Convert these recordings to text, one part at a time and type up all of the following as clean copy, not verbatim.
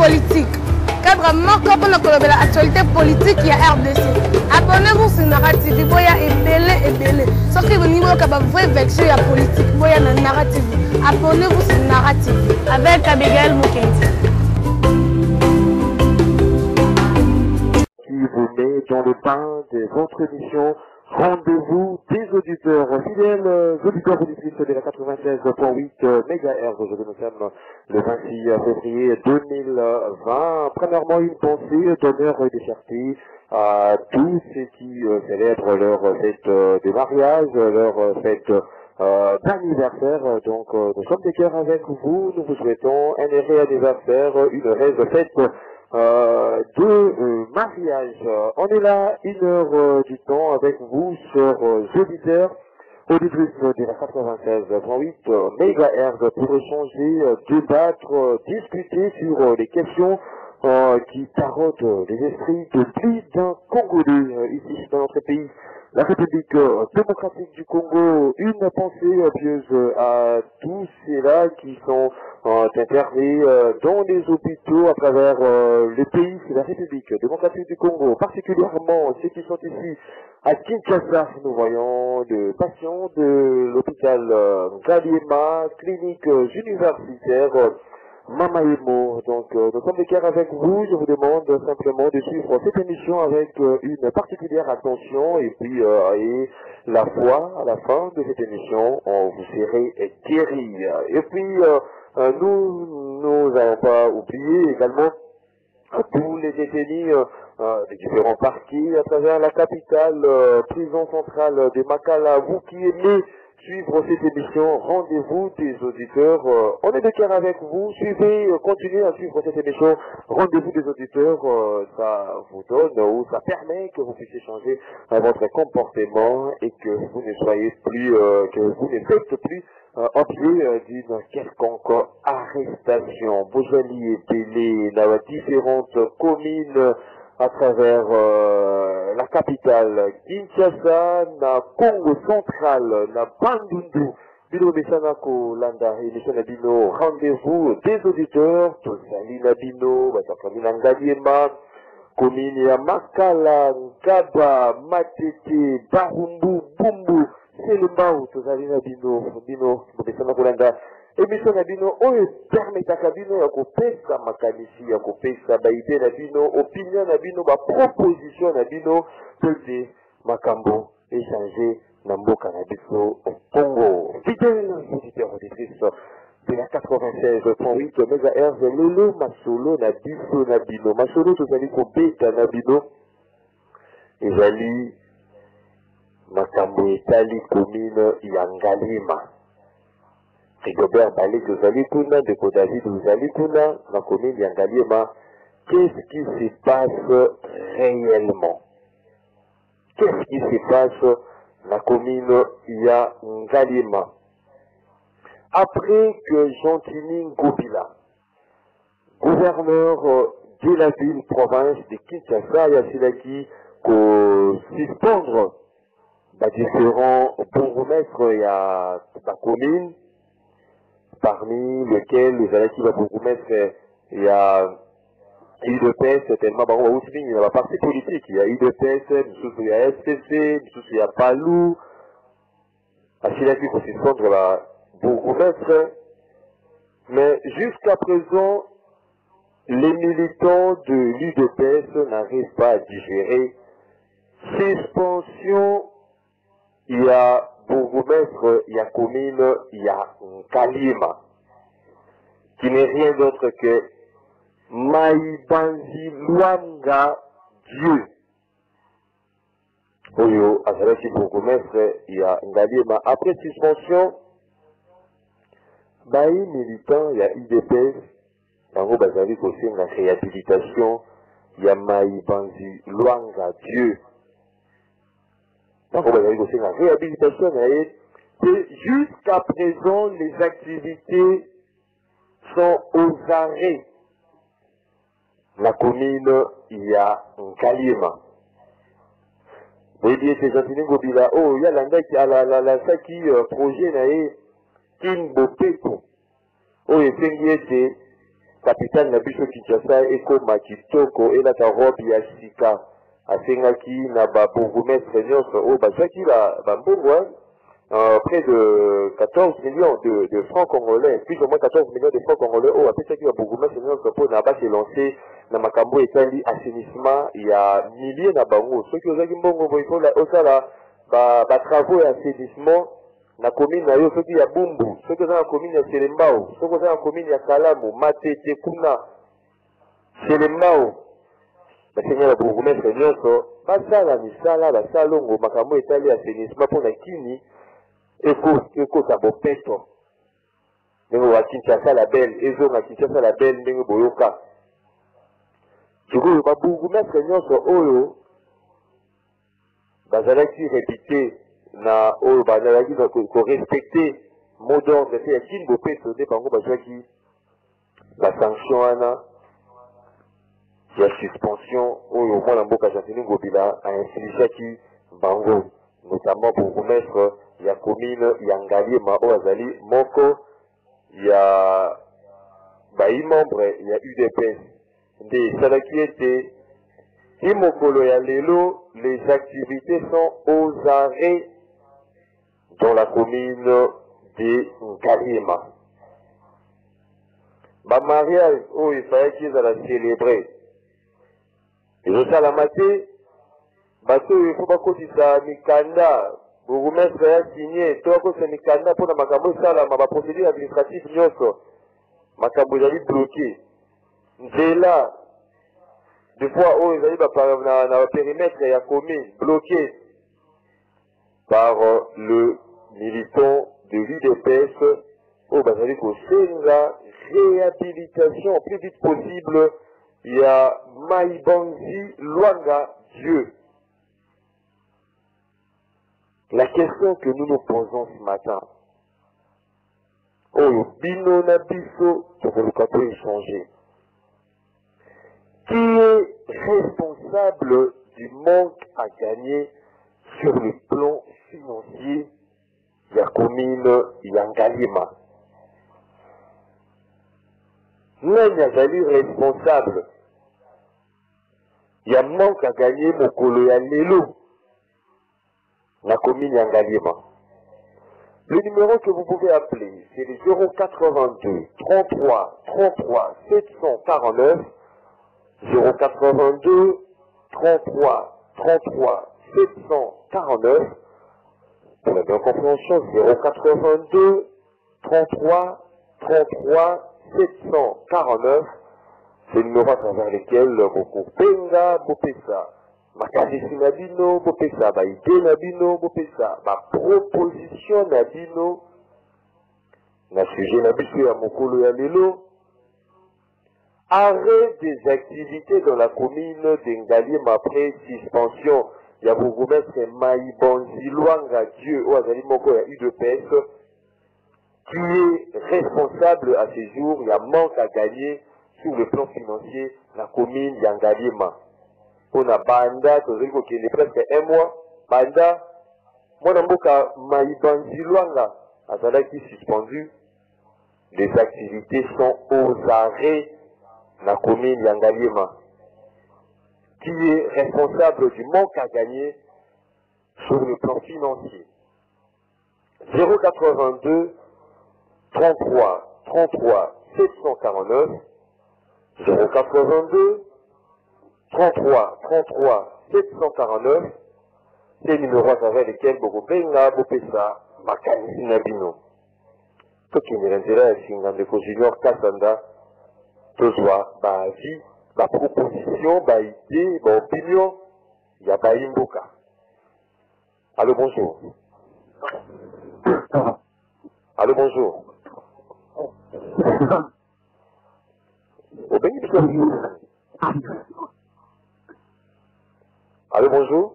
politique. Cadre moko pour l'actualité politique, il y a RDC. Abonnez-vous sur Nara TV, il y a Ebele. Sauf que vous n'avez pas de vraie version politique, il y a Nara TV. Abonnez-vous sur Nara TV avec Abigail Mukendi. Qui vous met dans le bain de votre émission Rendez-vous des auditeurs fidèles, auditeurs auditrices de la 96.8 MHz. Aujourd'hui nous sommes le 26 février 2020. Premièrement, une pensée d'honneur et de fierté à tous ceux qui célèbrent leur fête de mariage, leur fête d'anniversaire. Donc nous sommes de cœur avec vous. Nous vous souhaitons un heureux anniversaire, une heureuse fête de mariage. On est là 1 heure du temps avec vous, chers auditeurs, auditrices de la 96.8 MHz, pour échanger, débattre, discuter sur les questions qui tarautent les esprits de plus d'un Congolais ici dans notre pays, la République démocratique du Congo. Une pensée pieuse à tous ceux-là qui sont internés dans les hôpitaux à travers le pays, c'est la République démocratique du Congo, particulièrement ceux qui sont ici à Kinshasa. Nous voyons le patient de l'hôpital Ngaliema, clinique universitaire Mama Emo. Donc nous sommes de cœur avec vous. Je vous demande simplement de suivre cette émission avec une particulière attention et puis et la foi à la fin de cette émission, on vous serez guéri. Et puis nous n'allons pas oublier également tous les détenus des différents partis à travers la capitale, prison centrale de Makala. Vous qui aimez suivre cette émission, Rendez-vous des auditeurs, on est de cœur avec vous. Suivez, continuez à suivre cette émission, Rendez-vous des auditeurs. Ça vous donne ou ça permet que vous puissiez changer votre comportement et que vous ne soyez plus, que vous ne faites plus objet d'une quelconque arrestation. Bojali et Pelé, dans différentes communes à travers la capitale Kinshasa, na Congo central, na Bandundu, Bino Messanako, Landa, émission Nabino, Rendez-vous des auditeurs, Tosali Nabino, Basakamina Ngaliema, commune ya Makala, Ngaba, Matete, Barumbu, Bumbu, Selembao, Tosali Nabino, Bino Messanako Landa. Émission na bino oyo permetaka bino ya kopesa makanisi, ya kopesa baide na bino, opinion na bino, ba proposition na bino, pete makambo échanger na mboka na biso Congo. Fidèles auditeurs auditrices de la 96.8 MHz, lelo masolo na biso na bino, masolo tozali kobeta na bino ezali makambo etali commune ya Ngaliema. Rigobert Balé de Zalikuna, de Kodavid de Zalikuna, la commune d'Angaliema. Qu'est-ce qui se passe réellement? Qu'est-ce qui se passe dans la commune d'Angaliema? Après que Jean-Tini Ngobila, gouverneur de la ville-province de Kinshasa, il y a qui suspendre les différents bourgmestres et à la commune, parmi lesquels les Alaki va beaucoup mettre, il y a UDPS, tellement il y a la partie politique, il y a UDPS, il y a SPC, il y a Palou, à Chilaki pour suspendre la bourgmestre. Mais jusqu'à présent, les militants de l'UDPS n'arrivent pas à digérer suspension. Il y a bourgmestre, il y a commune, il y a Ngaliema, qui n'est rien d'autre que Maïbanzi Luanga Dieu. Oyo, à Zalaki bourgmestre, il y a Ngaliema. Après suspension, Baï militant, il y a IDPS, Tango Bazali aussi la réhabilitation, il y a Maïbanzi Luanga Dieu. Donc, on va aussi la réhabilitation, et jusqu'à présent, les activités sont aux arrêts. La commune, il y a Ngaliema. Vous voyez, c'est Jean-Tini Ngobila. Oh, il y a la Saki projet, Kin Bopeko. Oh, et c'est capitale na biso Kinshasa ekoma kitoko elaka robe ya sika asengaki na bourgmestre nyonso oyo bazwaki bambongo près de 14 millions de francs congolais, plus ou moins 14 millions de francs congolais oyo apesaki babourgmestre nyonso mpo na baselance na makambo etali assainissement ya milliers na bango. Soki ozaki mbongo boye osala batravaux ya assainissement na commune na yo, soki ya Bumbu, soki oza na commune ya Selembao, soki oza na commune ya Kalamu, Matete kuna Selembao, basengela bourgmestre nyonso basala misala basalongo makambo etali assainissement mpo na kini ekota bopeto ndenge wa Kinshasa la belle ezonga Kinshasa la belle ndenge boyoka. Sikoyo babourgmestre nyonso oyo bazalaki répité na oyo bazalaki korespecte mot d'ordre te ya kini bopeto nde bango bazwaki basanction wana ya suspension oyo mwana mboka Jacqueline Ngobila ainfligeaki bango, notamment bourgmestre ya commune ya Ngaliema oyo azali moko ya membre ya UDPS nde esalaki ete ti mokolo ya lelo les activités sont aux arrêts dans la commune de Ngaliema. Mariage oyo efayaki ezala célébré ezosalama te, bato oyo efo bakotisa mikanda bourgmestre ya signé to bakotisa mikanda mpona makambo esalama baprocédure administrative nyonso makambo ezali bloqué. Nzela des fois oyo ezali na périmètre ya commune bloqué par le militant de l'UDPS oyo bazali kosenga réhabilitation plus vite possible. Il y a Maïbanzi Luanga Dieu. La question que nous nous posons ce matin, oh, bino na biso, ça peut changer. Qui est responsable du manque à gagner sur le plan financier de la commune Yangalima? Nous sommes responsables. Il y a manque à gagner mon coloya Lelo, la commune Yangalima. Le numéro que vous pouvez appeler, c'est le 082 33 33 749 082 33 33 749. Pour la bien compréhension, 082 33 33 749. C'est le numéro à travers lequel vous penga bopesa makadesi na bino bopesa ba idée na bino bopesa ba proposition na bino na sujet na biso ya mokolo ya lelo. Arrêt des activités dans la commune de Ngaliema après suspension ya bourgmestre Maïbanzi Luanga Dieu ou azali moko ya UDPS qui est responsable à ce jour. Il y a manque à gagner sur le plan financier la commune Yangalima. On a Banda, qui est presque un mois. Banda, mon amboka Maïbanzi Luanga, qui est suspendu. Les activités sont aux arrêts la commune Yangalima. Qui est responsable du manque à gagner sur le plan financier. 082 33 33 749 082 33 33 749. C'est le numéro à travers lequel vous pouvez bopesa makanisi na bino. Tokendela nzela ya singandeko Junior Kasanda tozwa baavi baproposition baidée baopinion ya baimboka. Allô, bonjour. Allô, bonjour. Allô, bonjour.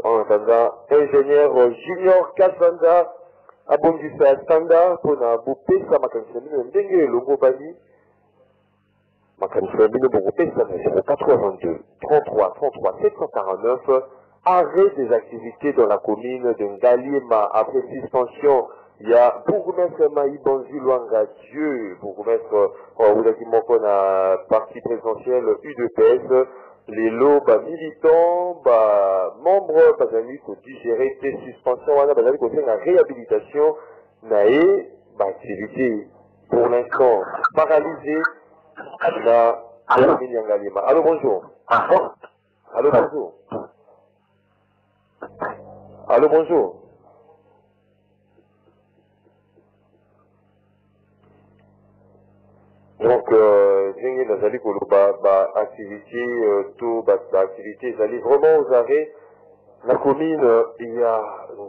En attendant, ingénieur Junior Kasanda abondisa Standa pour na bopesa makanisa mino ndenge longo bani makanisa mino bopesa na 082 33 33 749. Arrêt des activités dans la commune de Ngaliema après suspension. il y a bourgmestre Maï Bonzi Luanga Dieu, bourgmestre Oudakimoko na parti présidentiel UDPS, les lots militants, membres, bazali ko digérer des suspensions, wana bazali ko faire la réhabilitation, nae, activité pour l'instant paralysée, na commune Yangalima. Allô, bonjour. Allô, bonjour. Allô, bonjour. Donc, j'ai nazali koloba activité, tout activité, j'allais vraiment aux arrêts. La commune, il y a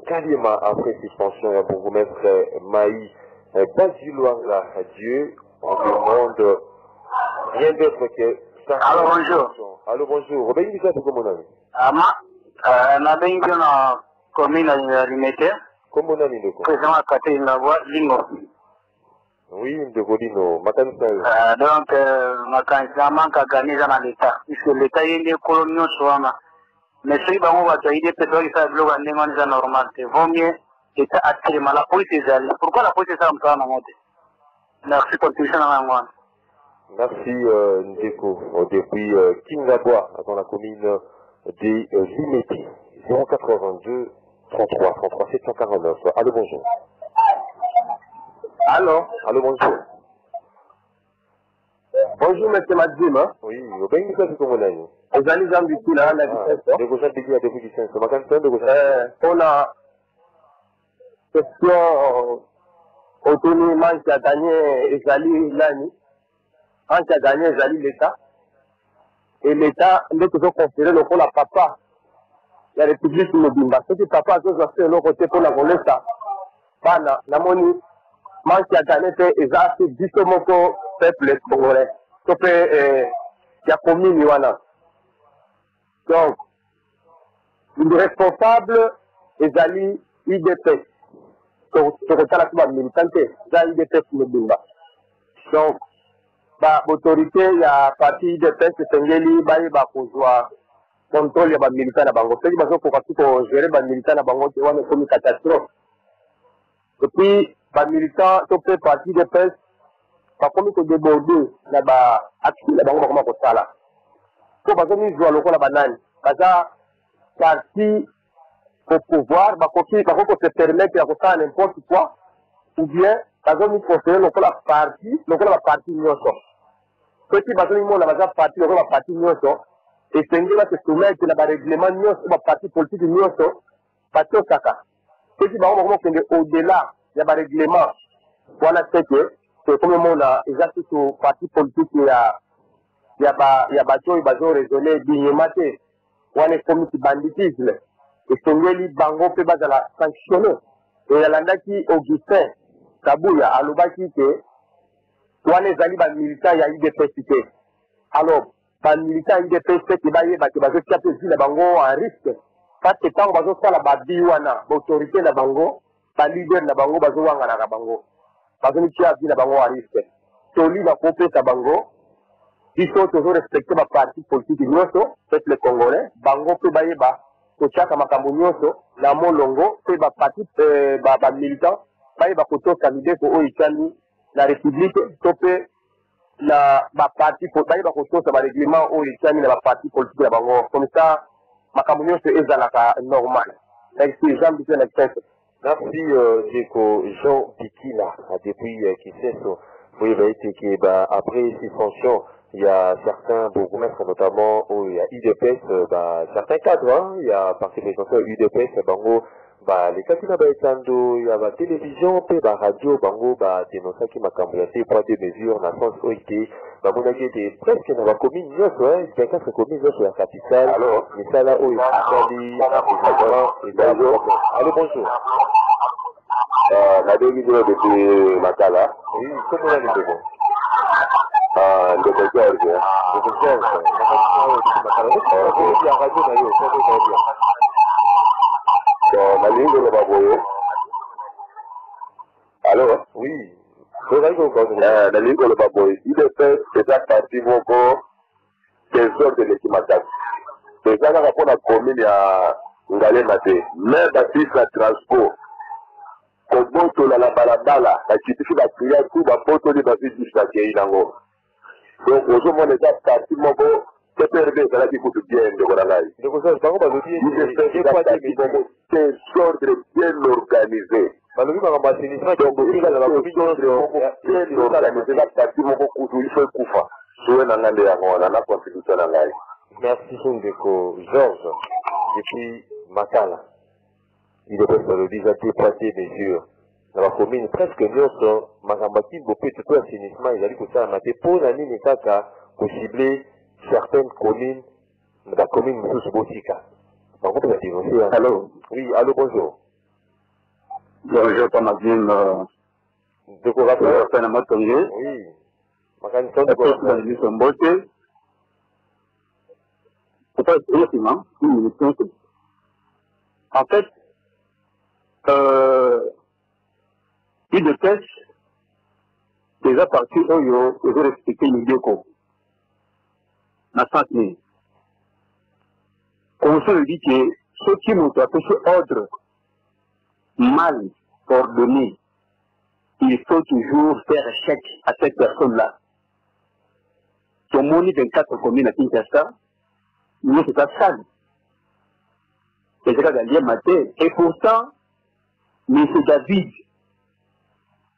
Kalima après suspension, il y a pour vous mettre Maï, Basiluanga Dieu, on demande rien d'autre que ça. Allô, bonjour. Allô, bonjour. Robin, il est comment on a vu? Na bengi na commune ya Limete. Comment on a vu de quoi? Président Akate na voix Lingo. Oui, de Godino, Makanisa. Donc, Makanisa manque à gagner dans l'État. Puisque l'État est des coloniaux souvent. Mais si on va te dire que tu as le droit de normal, c'est vaut mieux l'État actuellement. La police est allée. Pourquoi la police est allée en mode? Merci pour tout ça. Merci Ndeko. Depuis Kingabois, dans la commune des Limeti. 082 33 33 749. Allô, bonjour. Allô? Allô, bonjour. Bonjour, monsieur Madim. Oui, au bien, c'est comment on a eu? Vous allez dans le coup là, on a de Gauchin Bigui à depuis du 5. Ma canton de Gauchin. on a question autonomie qui a gagné Ezali Lani. Qui a gagné Ezali l'État. Et l'État, il est toujours considéré le rôle à papa. La République Mobimba. Ce que papa a toujours fait de l'autre côté pour la l'État. Bana, la monnaie. Manque à gagner, c'est justement pour le peuple congolais. Donc, il y a commis Niwana. Donc, le responsable Ezali IDP. Donc, ce retard là, militant, c'est IDP Mobimba. Donc, l'autorité, il y a parti IDP, c'est Sengeli, il va pouvoir contrôler les militants à Bango. C'est pour gérer les militants à Bango, c'est une catastrophe. Et puis, les militants, tout fait partie de presse, par contre, ils débordés, là, actifs, là, comment on ça là. Pour parce que nous jouons le banane, parce que parti au pouvoir, par contre, se permettre de faire n'importe quoi, ou bien, parce que nous considérons la partie nyonso. Petit parce que nous avons la partie nyonso, et c'est une va se soumettre à règlement nyonso, la partie politique nyonso, parce que ça. Petit parce que nous au-delà. Il y a un règlement. Voilà ce que c'est comme on a exact sur parti politique il y a bateau il bateau raisonné dignement. On est comme si banditisme. Et c'est lui bango peut pas la sanctionner. Et il y a l'anda qui Augustin Kabouya à l'obaki que on est allé dans militant il y a eu des pesticide. Alors dans militant il y a des pesticide qui va y avoir qui va se taper sur le bango en risque. Parce que tant qu'on va se faire la babiwana l'autorité de bango. Pas leader na bango bazowanga na bango parce que tu as dit na bango à risque toli va couper ta bango il faut toujours respecter ma parti politique nyonso c'est le congolais bango pe bayeba ko chaka makambo nyonso na molongo pe ba parti ba militant bayeba ko to candidat ko oikani la république to pe na ba parti ko bayeba ko to ba règlement oikani na ba parti politique na bango comme ça makambo nyonso ezalaka normal c'est Jean Bichet na tête. Merci Djeko Jean Bikila depuis Kiseso. Vous voyez que après suspension, il y a certains bourgmestres notamment où il y a UDPS, certains cadres, il y a parti présidentiel UDPS, bango, les candidats baitando, il y a la télévision, la radio, bango, dénoncer qui m'a cambriolé, prendre des mesures, dans le sens où il mon avis était presque dans la commune, il y a 4 communes sur la capitale, alors, mais ça là où il y a allô, bonjour. La vidéo depuis Makala. Oui, comment on a dit bon? De George. De George. La ligne de Baboye. Allô? Oui. La ligne de Baboye. Il est fait, c'est ça parti beaucoup des heures de l'équimatage. C'est ça qu'on a commis à Ngalé Maté. Mais si ça transport. kobotola la balabala akitisi baklia tu babotoli bazidisakei nango donc ozomona eza parti moko TPRD ezalaki kutu bien ndeko na ngai désordre bien organisé balobi makambo ya assainissement bien organisé na parti moko kutu il faut ekufa suwe na nga nde yango wana na contribution na ngai. Merci ndeko Georges depuis Makala. Il est presque le déjà dépassé mesures. Dans la commune presque nyonso makambo ya kibope tout assainissement ezali kosala te mpona nini kaka kocibler certaines communes la commune mosusu botika bango mpe badénoncer. Allô? Oui, allô, bonjour. Bonjour, Thomasine. Ndeko rappel. Oui. Makanisa ndeko rappel. En fait, il de test déjà parti où ils ont expliqué l'idée qu'on a senti. On se dit que ceux qui m'ont approché ordre mal ordonné, il faut toujours faire chèque à cette personne-là. Son monnaie 24 communes à Kinshasa, nous c'est pas ça. C'est ça qu'il y a maté. Et pourtant, M. David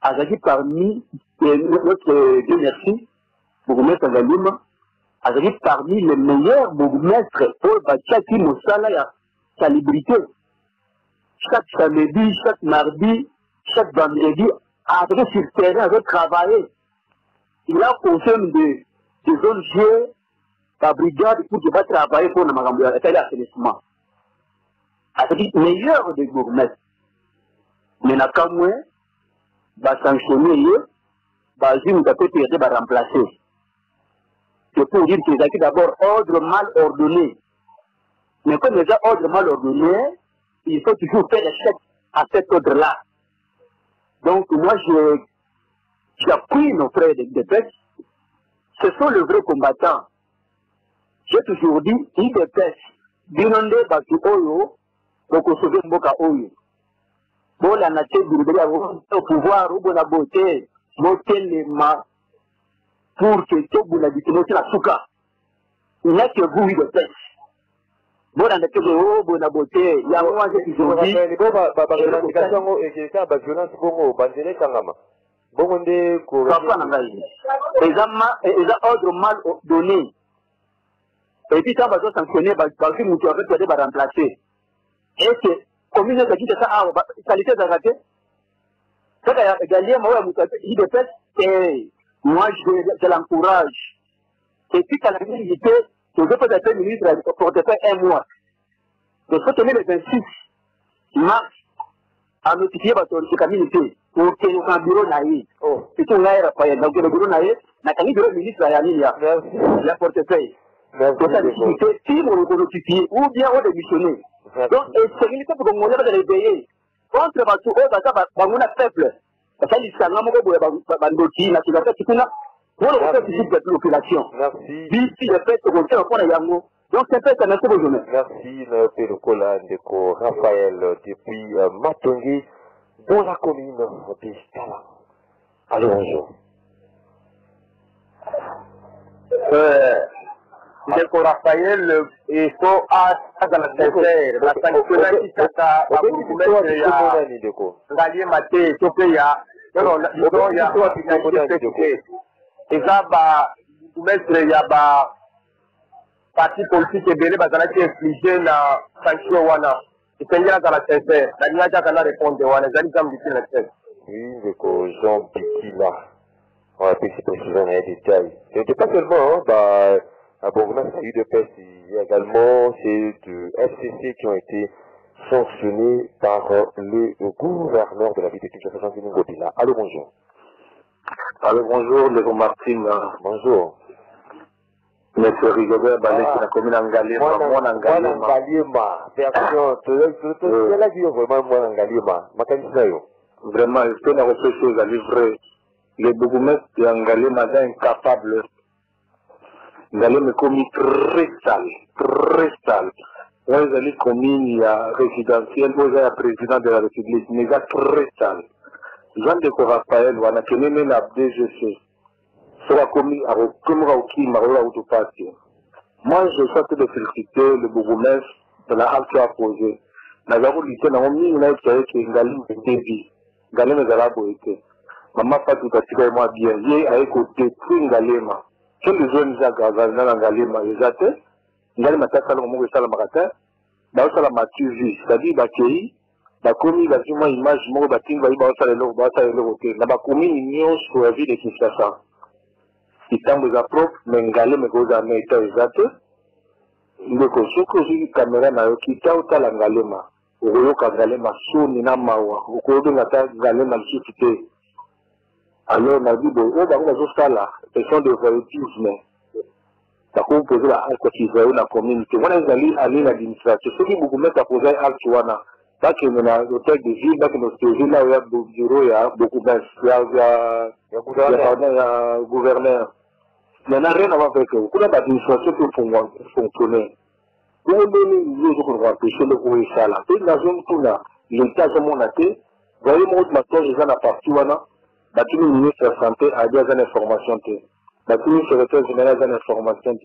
a dit parmi notre Dieu merci, bourgmestre Galima, a dit parmi les meilleurs bourgmestres pour Bachaki Moussala salubrité. Chaque samedi, chaque mardi, chaque vendredi, avec sur terrain, avec travailler. Il a conscience des zones G, la brigade pour qu'il va travailler pour l'assainissement. C'est meilleur des gourmets. Mais n'a qu'à moins, va sanctionner, va dire que peut être va remplacer. C'est pour dire qu'ils ont d'abord ordre mal ordonné. Mais comme les ordre mal ordonné, il faut toujours faire des chèques à cet ordre-là. Donc moi, j'appuie nos frères de pêche. Ce sont les vrais combattants. J'ai toujours dit, ils de pêche, d'inonder Baki Oyo, donc on se fait Mboka Oyo. Bon, la nature du au pouvoir, ou la beauté, monter les mains, pour que tout le monde la souka. Il n'y a que vous, de pêche. Bon, la nature de haut, bon, la beauté, il y a un moment qui ont dit, revendication et qui est violence bongo, bandele kangama. Bongo nde ko les ordres mal donnés. Et puis quand on sanctionner, parce que nous avons remplacer. Et que commune de qui ça a qualité de raté. Ça a gagné moi il de fait et moi je l'encourage. Et puis quand la ministre je veux peut-être ministre pour te faire un mois. Il faut tenir le 26 mars à notifier votre communauté pour que nous bureau naïe. Oh, c'est tout là Raphaël. Donc le bureau naïe n'a qu'à bureau ministre à Yanilia. La portefeuille. Pour ça, si on le notifie ou bien on démissionne. Donc, c'est une étape pour qu'on ait les payer. Contre Batou, on a peuple. Parce que c'est un homme qui a fait pour le faire de la population. Merci. D'ici le fait qu'on tient encore à Yango. Donc, c'est fait que merci beaucoup. Merci, Pélocola Ndeko Raphaël, depuis Matongi, dans la commune de Stala. Allez, bonjour. Ndeko Raphaël et so à la sincère la sanctionner qui tata la bourgmestre ya ngalie mate tope ya non ya eza ba bourgmestre ya ba parti politique ebele bazalaki infligé na sanction wana esengela za la sincère na linga kana répondre wana ezali comme dit la tête. Oui, Ndeko Jean Pikila. On va plus préciser dans les détails. C'était pas seulement à Bourgmestre, il y a eu de peste, il y a également ces deux FCC qui ont été sanctionnés par le gouverneur de la ville de Kinshasa, Jean-Denis Ngobila. Allô, bonjour. Allô, bonjour, Ndeko Martin. Bonjour. Monsieur Rigobert Balé, qui a commis Angalema, moi Angalema. Version, c'est là qu'il y a vraiment moi Angalema. Vraiment, il faut une chose à livrer. Les bourgmestres d'Angalema sont incapables. Ngalema est commis très sale, très sale. les communes résidentielles, le président de la République, mais c'est très sale. Jean de Raphaël, on a connu la DGC. Sur la commune, à Komrauki, Marola Autopatio. Moi, je souhaite de féliciter le bourgmestre de la halte à poser. Nous avons lutté dans le milieu qui a été Galim de Dévi. Galim de la Boété. Maman Fatou Katika et moi bien. Hier, avec détruit Galema. Quel les jeunes gens dans Galema, ils étaient. Galema t'a salé au moment où ça le matin. Dans ça la matuvi, c'est-à-dire Bakei, la commune a une image, moi, Baking, va y avoir ça le lot, va ça le lot. La commune, union sur la ville de Kinshasa. Il tombe à propre, mais Galema, mais aux amis, ils étaient. Le Kosoko, j'ai caméra, qui t'a ou la Galema. Au Royoka Galema, Soni, Namawa, au Kodo, Nata, Galema, le Sukité. Alors, on a dit, oh, bah, on va faire ça là, question de voyoutisme. Ça peut poser la halte qui va dans la communauté. On est allé à l'administration. Ceux qui beaucoup mettent à poser la halte, là, qui est dans l'hôtel de ville, là, qui est dans ce ville, là, il y a beaucoup de bureaux, il y a beaucoup de gouverneur. Il n'y en a rien à voir avec eux. Beaucoup d'administration peut fonctionner. Pour nous, nous devons empêcher le gros ça là. Et la zone tout là, l'État, je m'en ai fait. Voyez, moi, maintenant, je viens à partir, là. Le ministre de la Santé a des informations. Le secrétaire général a des informations.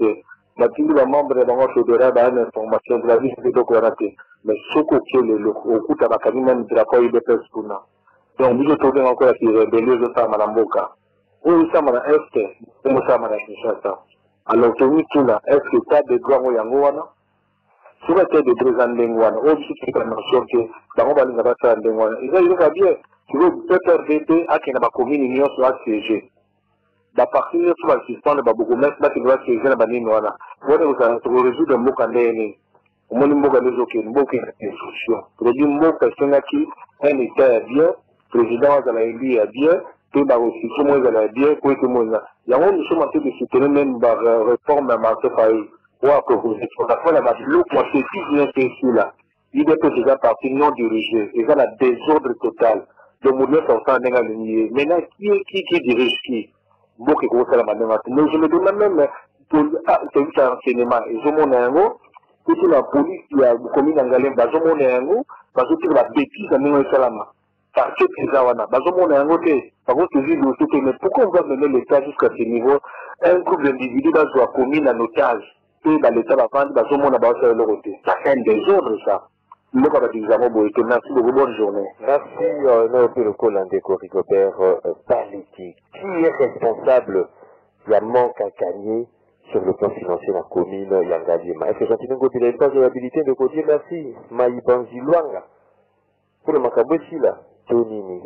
Le membre de la fédérale a des informations. La vie de Dokorate. Mais ce qui est le coup de la cabine de la COIBPS pour nous. Donc, nous trouvons encore qui rébellion de ça, Mme Boka. Où ça, Mme Est, où ça, Mme Kinshasa. Alors, tout là, est-ce que tu as des droits au Yangoana? Si tu as des droits en Yangoana, aussi, tu as une notion que dans le monde, tu as des droits en Yangoana. Il va bien. Tu veux PPRDP à qui n'a pas commis l'union sur la CG. La partie sur le système de Babougomès, là, qui doit CG dans la Ninoana. Vous avez résoudre un mot quand même. Au moins, le mot quand même, un mot qui est une instruction. Pour dire, mot question qui un État est bien, président de la élu est bien, tout le aussi, tout le monde est bien, quoi que moi, il y a un nous sommes en train de soutenir même par réforme à Marseille. Ou à que vous êtes, la fois, la bloc, moi, c'est tout bien fait ici, là. Il est déjà parti non dirigé. Il y a la désordre total. Le mouvement s'en sent dans l'union. Maintenant, qui dirige qui? Bon, qui commence à la manière. Mais je me demande même, pour un enseignement, et je m'en ai un mot, que la police qui a commis dans Galem, je m'en ai un mot, parce que la bêtise à nous, parce que c'est ça, je m'en ai un mot, par contre, je dis, mais pourquoi on va mener l'État jusqu'à ce niveau? Un groupe d'individus dans la commune en otage, et dans l'État va prendre, je m'en ai pas fait le côté. Ça fait un désordre, ça. Merci beaucoup, bonne journée. Merci, le Colandéco Rigobert Baliki. Qui est responsable de la manque à gagner sur le plan financier de la commune Yangalima? Est-ce que Jean-Tine Ngobi n'a pas l'habilité de dire merci? Maïbanzi Luanga. Pour le Makabo ici, là, Tonini.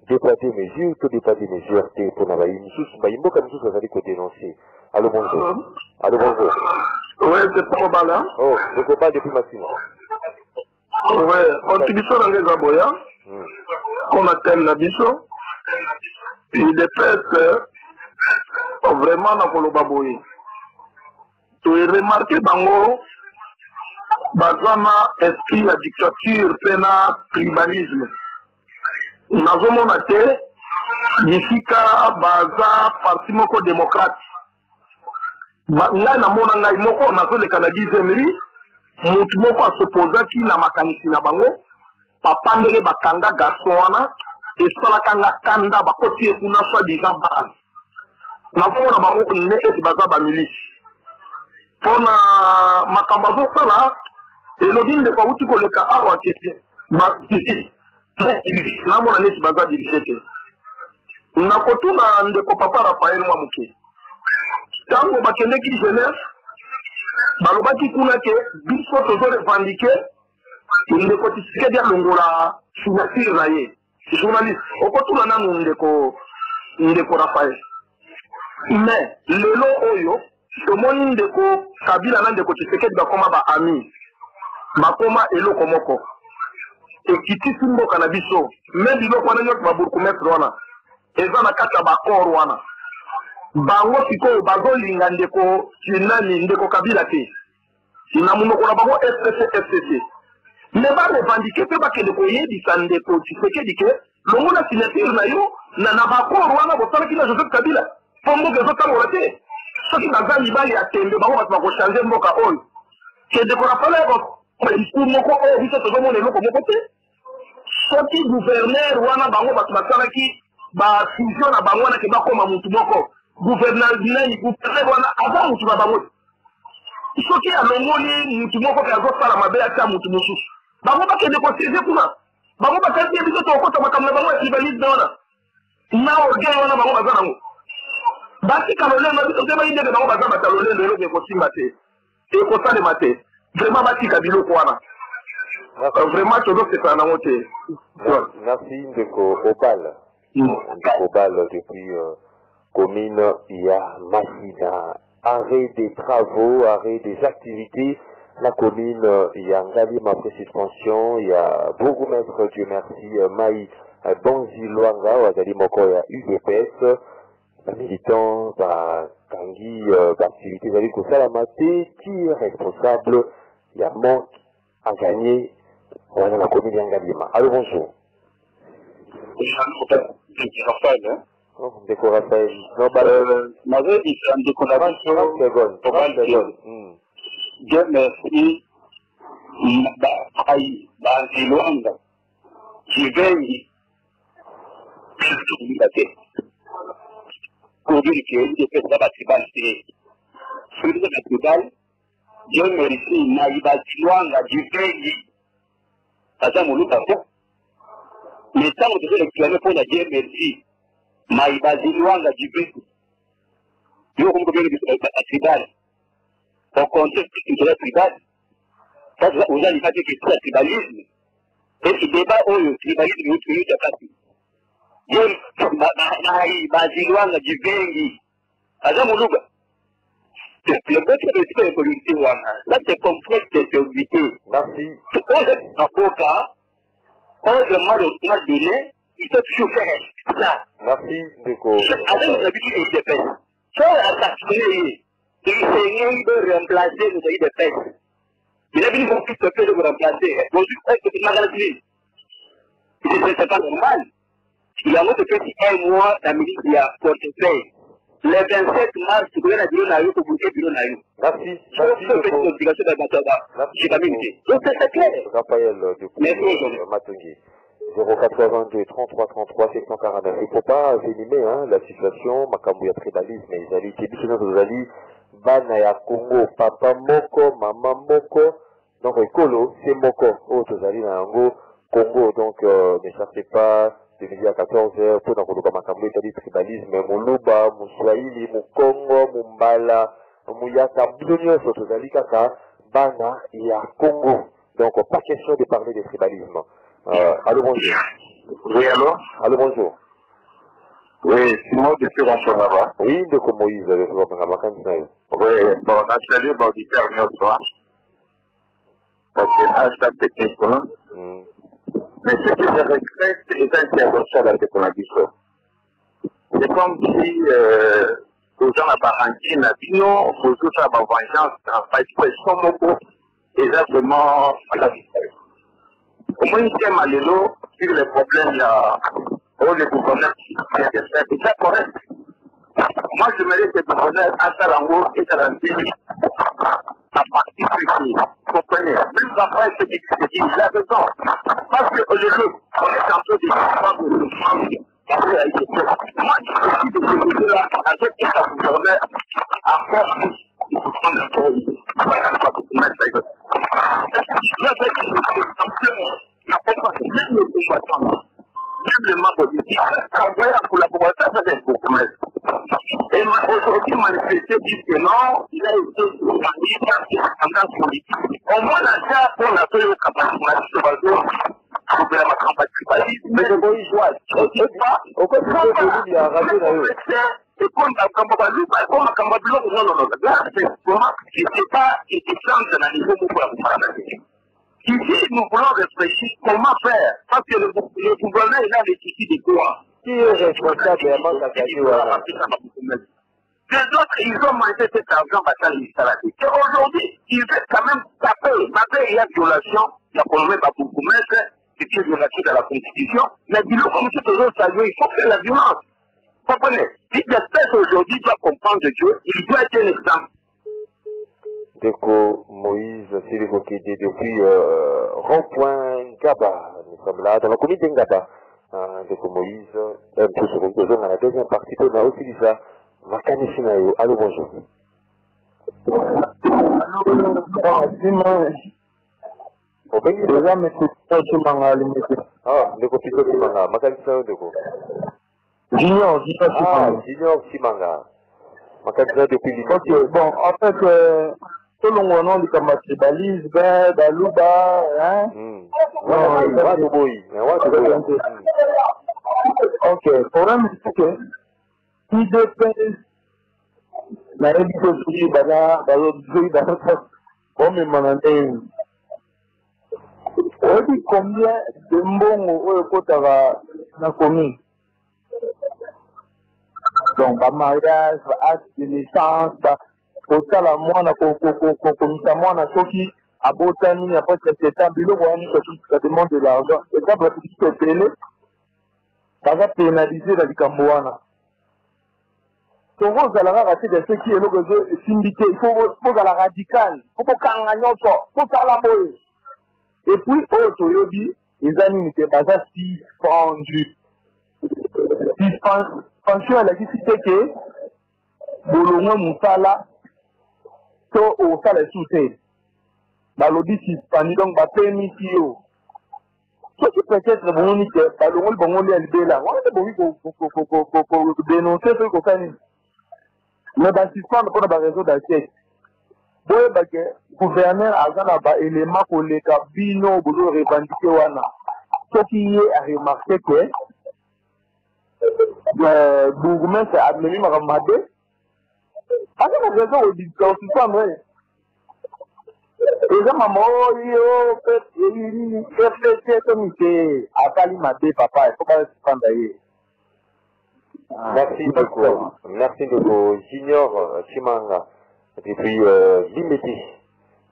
Départ des mesures, tout départ des mesures, pour la Maïmbo, comme tout ça, ça veut dénoncer. Allô, bonjour. Allô, bonjour. Oui, c'est pas mal, hein? Oh, je ne peux pas depuis Massimo. Oui, on utilise dans les aboyants, qu'on appelle la biso. Il est fait vraiment dans le baboy. Tu es remarqué dans le bazama esprit la dictature, pena tribalisme. Nous avons noté ici que baza parti moko démocrate. Là, on a fait le canadisme. Mutu moko asopoza ki na makanisi na bango papa ndele bakanga garçon wana esalaka nga kanda bakoti kuna soi disant base nazomona bango ne esi baza bamilisi mpona makambo azosala elobi ndeko awuti koleka awa tete namona neti baza dirige te nakotuna ndeko papa Raphaël mwa moke ntango bakendeki jeunesse balobaki kuna ke biso tozo revendiqué ndeko Tshisekedi alongola signature na ye journaliste okotuna nanu ndeko Raphaël mais lelo oyo tomoni ndeko Kabila na ndeko Tshisekedi bakoma ba ami bakoma eloko moko ekitisi mboka na biso me biloko wana nyonso baburkumetre wana eza na kati ya bakor wana bango sikoyo bazolinga ndeko nani ndeko Kabila te na munoko na bango FCC me barevandike mpe bakende koyebisa ndeko Tshisekedi ke longo na signature na yo na bakor wana bosalaki na Joseph Kabila mpo mboka ezotambola te soki baza mibali ya tembe bango bato bakochange mboka oyo C'est de rappeler votre discours, mon corps, vous êtes vraiment les locaux, mon côté. Sorti gouverneur, ou un bango, qui ba fusion na bango, qui va comme un moutoumoko. Gouverneur, avant moutouma bango. Il faut qu'il y ait un moni, moutoumoko, qui a fait la mabé à moutoumoussou. Bango, pas qu'il y ait des conseillers pour moi. Bango, pas qu'il y ait des conseillers pour moi, comme la bango, qui va lire dans la. Na orgueil, on a bango, bazango. Basi kalole, on a dit que bango, bazango, batalole, le lot de conseil maté. Et pour ça, le maté. Vraiment, basi kabilo, quoi. Vraiment, tout le c'est un amoté. Merci, Ndeko Obal. Ndeko Obal, depuis commune, il y a Massina. Arrêt des travaux, arrêt des activités. La commune, il y a Ngalim après suspension, il y a Bourgmestre, Dieu merci, Maï, Bonzi Luanga, Wazali Moko, il y a UDPS, militant, Tanguy, activité, Zali Kosalamate, qui est responsable, il y a manque à gagner. On est dans la commune d'Angalima. Allô, bonjour. Raphaël, Oh, Ndeko Raphaël. Non, Mazie, il fait un décollation. 30 secondes. 30 secondes. Dieu merci. Banzi Luanga, qui veille sur la tête. Pour dire qu'il y a fait ça, sur le festival, Dieu merci, Banzi Luanga, qui veille. Asa Moulouka, mais tant que je réclame pour la Dieu merci, Maïbazi Luanga du Bé. Yo, comme vous avez à tribal, au contexte culturel tribal, ça vous allez pas dire que c'est le tribalisme. Et ce débat où le tribalisme est utile à passer. Yo, Maïbazi Luanga du Bé, Asa Moulouka. Le but de la politique, là c'est complexe de sécurité. Merci. En tout cas, quand le mal au donné, il faut toujours faire ça. Merci, Ndeko. Avec nos habitudes et des fesses. Sans assassiner, il s'est de remplacer nos habitudes de fesses. Il a vu qu'on puisse se faire de vous remplacer. Donc, c'est une maladie. C'est pas normal. Il y a un autre petit un mois, la ministre qui a portefeuille. Le 27 mars, tu connais la bureau naïo pour bouger bureau naïo. Merci. Raphaël, depuis Matungi. 082 33 33 649. Il ne faut pas éliminer la situation. Makambu ya tribalisme. Ils allaient, ils allaient, Bana ya Congo, papa moko, maman moko. Donc, écolo, c'est moko. Oh, tu allais dans Congo. Donc, ne cherchez pas. De midi à 14h, pour dans le Makambu, il y a du tribalisme, Moulouba, Mouswahili, Moukongo, Mumbala, Mouyaka, Boudonio, Sotozali, Kaka, Bana, il y a Congo. Donc, pas question de parler de tribalisme. Allô, bonjour. Oui, allô? Allô, bonjour. Oui, Simon de Furanchonava. Oui, de Moïse, de Furanchonava, oui, bon, on a salué l'auditeur notre soir. Parce que hashtag technique, mais ce que je regrette est intervention dans cette condition. C'est comme si aux gens à Barangine, sinon, aux autres à vengeance, en fait, ils sont beaucoup exactement à la vitesse. Au moins, il y a Malélo sur les problèmes, il y a le gouverneur qui a fait, c'est ça correct. Moi, je me dis que le gouverneur à Sarango et Sarantini, à partir précis, comprenez, même après ce qu'il dit, il a raison. Parce qu'aujourd'hui, on est en train de faire de prendre moi, je suis de ce côté-là, avec un gouverneur, à faire il faut prendre un peu de même le combattant, même le membre du pays, travailler en collaboration avec les commerces. Et aujourd'hui, manifester dit que non, il a été condamné par des tendances politiques. Au moins, là, on a fait le capacité de la campagne tribalisme. Mais je vois, je ne sais pas. Au contraire, il y a raté d'ailleurs. Et comme la Cambabalou, comme la Cambabalou, non. Là, c'est comment, je ne sais pas, et c'est ça, dans un niveau pour la Cambabalou. Ici, nous voulons réfléchir comment faire, parce que le gouvernement est là, les soucis de quoi. Qui est responsable de la banque à Kadi? Les autres, ils ont mangé cet argent à l'installation. Et aujourd'hui, ils veulent quand même taper. Malgré il y a violation, il y a problème à beaucoup mettre, c'est une violation de la Constitution. Mais dis-le comme c'est toujours salué, il faut faire la violence. Vous comprenez? Si l'espèce aujourd'hui doit comprendre Dieu, il doit être un exemple. Deco Moïse Siligo qui est depuis rond-point Gaba. Nous sommes là dans la commune de Ngaba. Deco Moïse, un peu sur une dans la deuxième partie, on a aussi dit ça. Makani Sinayo, allô, bonjour. Déjà, mais c'est Chimanga, limité. Ah, Deco Pico Chimanga, Makani Sinayo, Deco. Junior Chimanga. Junior Chimanga. Makani Sinayo depuis l'Union. Ok, bon, en fait, tout le monde dit comme c'est Balise, Dalouba, hein. Ok, le problème c'est que si dépêche, la révision sur on dit combien de mbongo au côté de la commune. Donc, le mariage, l'acte de naissance, pour ça, la moine, pour qui a botani, il n'y a pas de cet ambulot, ça demande de l'argent. Et ça, pour ce qui est ça va pénaliser la Licambouana. Donc, vous allez rater de ce qui est le syndiqué. Il faut la radicale. Il faut qu'on gagne ça. Il faut faire la boue. Et puis, au Toyobi, les amis n'étaient pas suspendus. Suspension à la difficulté que Bolongo Moussala, to au salaire sous-té. Dans l'audit suspendu, donc, va permission. Ce qui peut être bon, c'est que le bon est le là. On a besoin pour dénoncer ce qu'on fait. Mais dans le suspendre pour la raison d'assiette. Bon, le gouverneur a un élément pour les cabinets pour revendiquer. Ce qui est à remarquer que le gouvernement s'est admis à Ramadé. Avec la raison où il suspendre. Et là, maman, il fait comme il a fallu mater papa, il faut pas se prendre d'ailleurs. Merci beaucoup. Merci beaucoup. Junior Chimanga, depuis Limiti.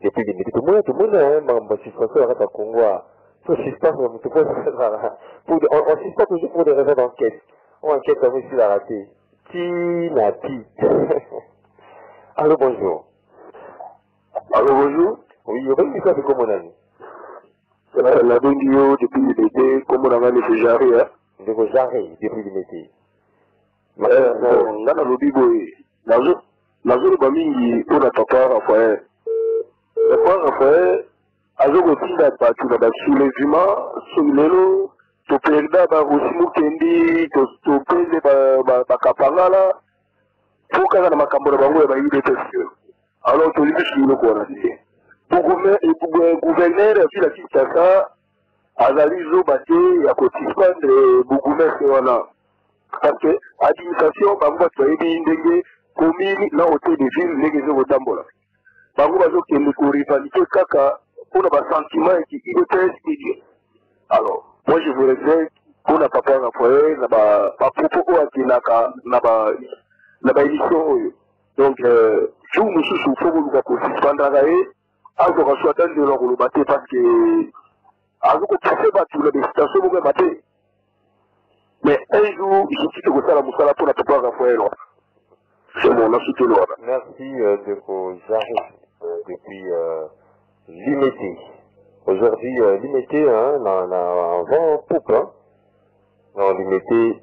Depuis Limiti. Tout le monde, hein, suspension à Congo. On suspend toujours pour des raisons d'enquête. On enquête comme ici la raté. Tinati. Allô, bonjour. Allô, bonjour. Oui, on va dire ça, c'est comme on a dit. La Bengio, depuis l'été, comme on a dit, c'est Jarry, hein. Depuis Jarry, depuis l'été. On a le biboy. La zone Bamingi, on a papa Raphaël. Papa Raphaël, a zone Tinda, tu vas soulèvement, soulèvement, tu perds aussi Mukendi, tu perds Bakapangala, pour qu'il y ait un macambra, il y a des alors, tu dis que le courage. Pour le gouverneur, il a dit ça, Azali Zobaté, il y a côté de gouverneur, parce que l'administration, tu as dit, commune, là, au de ville, les gens au Tambola. Bango bazo qui est rivalité, kaka, pour un sentiment qui est très idiot. Alors, moi, je vous regrette, pour la papa Raphaël, la propos qui n'a édition. Donc, tout nous souffrons pour nous suspendre à alors qu'on soit dans le battre parce que alors qu'on peut faire battre la situation pour me battre. Mais un jour, je suis que ça la moussala pour la papa Raphaël. C'est mon associé là. Merci de vos arrêts depuis Limité. Aujourd'hui, Limité, hein, en vent poupe, hein. Non, Limité,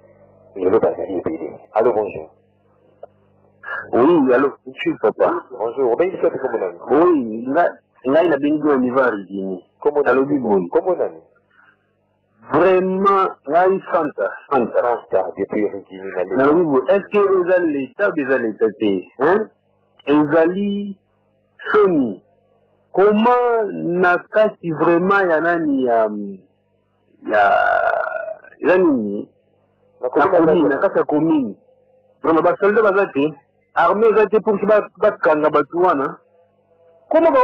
je ne veux pas aller payer. Allô, bonjour. Oui, allô, je suis papa. Bonjour, ben il fait comme on a dit. Oui, là, il a bien au niveau arrêté. Comme on a dit. Vraiment, là, il Santa, depuis Régine. Est-ce que vous avez l'État, vous avez l'État, hein? Et vous avez Sony. Comment n'a pas si vraiment il y en a ni la commune. Vraiment, parce que le bazate, armée zate pour se battre kanga batuana. Comment va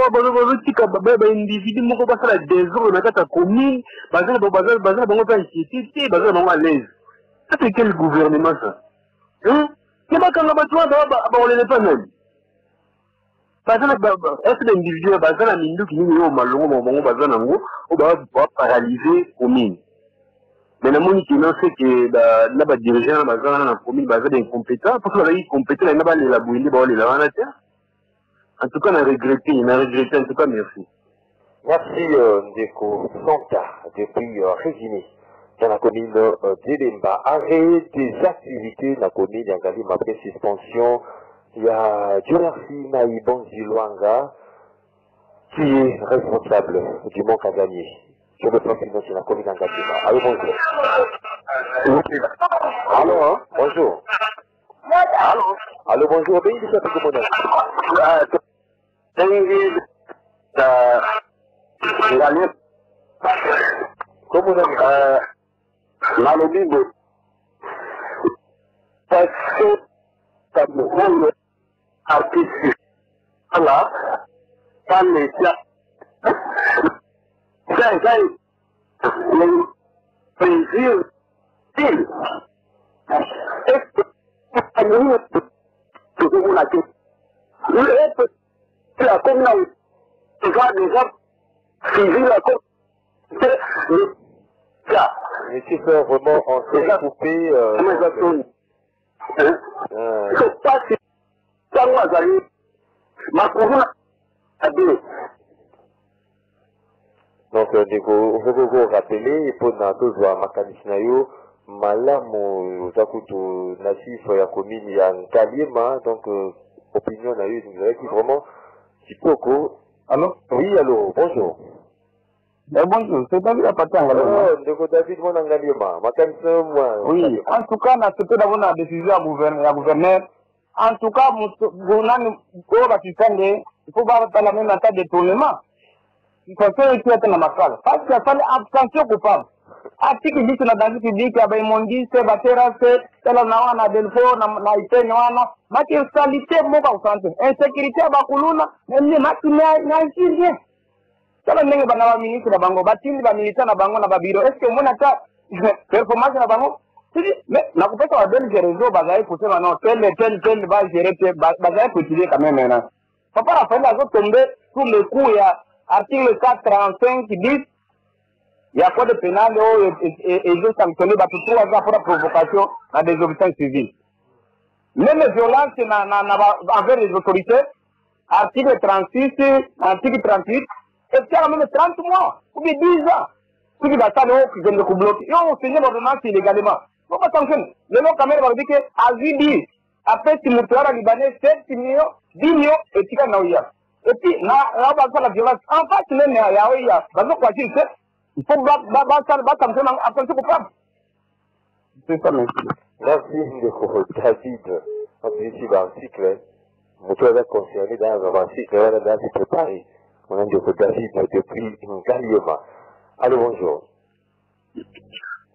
individu moko basala désordre na kata commune, bazala bango pa insécurité, bazala bango à l'aise. Ça c'est quel gouvernement ça? Hein? Que bakanga batuana ba on les pas même. Bazala est l'individu bazala mindu ki ni yo malongo bango bazala ngo o ba paralyser commune. Mais la moni qui sait que la dirigeant bazala na commune bazala incompétent parce que la compétent na ba la bouindi ba la na terre. En tout cas, on a regretté, en tout cas, merci. Merci Ndeko Santa depuis Régine dans la commune d'Elemba. Arrêt des activités dans la commune d'Angali, après suspension. Il y a Dieu merci Naïbon Zilwanga qui est responsable du manque à gagner sur le plan financier de la commune d'Angali. Allô, bonjour. Allô, hein? Bonjour. Allô? Allô, bonjour. Ben, il est fait comment comment on a Malobibo. Parce que ça me rend artistique. Voilà. Ça me tient. C'est le plaisir. Est-ce que nous pouvons la question? La commune déjà suivi la commune. Monsieur fait vraiment en s'est coupé. Je sais pas si ça moi j'arrive. Ma commune a dit. Donc, vous rappeler, pour nous voir Makanisnayo, Malamu, Zakuto, Nassif, ya commune, ya Nkalima, donc, opinion, on a eu, qui vraiment, Chipoko. Allô? Oui, allô, bonjour. Bonjour, c'est David Apatang. Oh, David, mon Nkalima, Makanisnayo, moi. Oui, en tout cas, on a souhaité d'avoir une décision à gouverneur. En tout cas, il faut voir dans la même attaque de détournement. Il faut faire ici à Namakal. Parce qu'il y a fallu abstention coupable. Article 10 na dansi publique ya baimondi se batera se tela na wana delfo na itenye wana maki salite moka usante insécurité bakuluna nende maki na isirye tela ndenge bana ba ministre na bango batindi ba militaire na bango na ba biro est-ce que mona ta performance na bango sidi mais na kupesa wa belge réseau bazai kusema non tel va gérer bazai continuer quand même maintenant papa Raphaël a tombé sous le coup ya article 435 qui dit il y a quoi de pénal et je sanctionne pour 3 ans pour la provocation à des obéissants civils. Même les violences envers les autorités, article 36, article 38, et puis même 30 mois, ou bien 10 ans. Ceux qui battent l'eau, qui viennent de bloquer, ils ont signé l'ordonnance illégalement. Il faut pas sanctionner. Le nom quand même va dire que Azidi, après si le tueur libanais, 7 millions, 10 millions, et puis et puis, là, on va faire la violence. En face, il y a il faut attention coupable. C'est ça, merci. Merci, David. On dit ici dans le cycle, nous avons concerné dans un cycle, on a préparé. On a dit que David depuis Ngaliema. Allô, bonjour.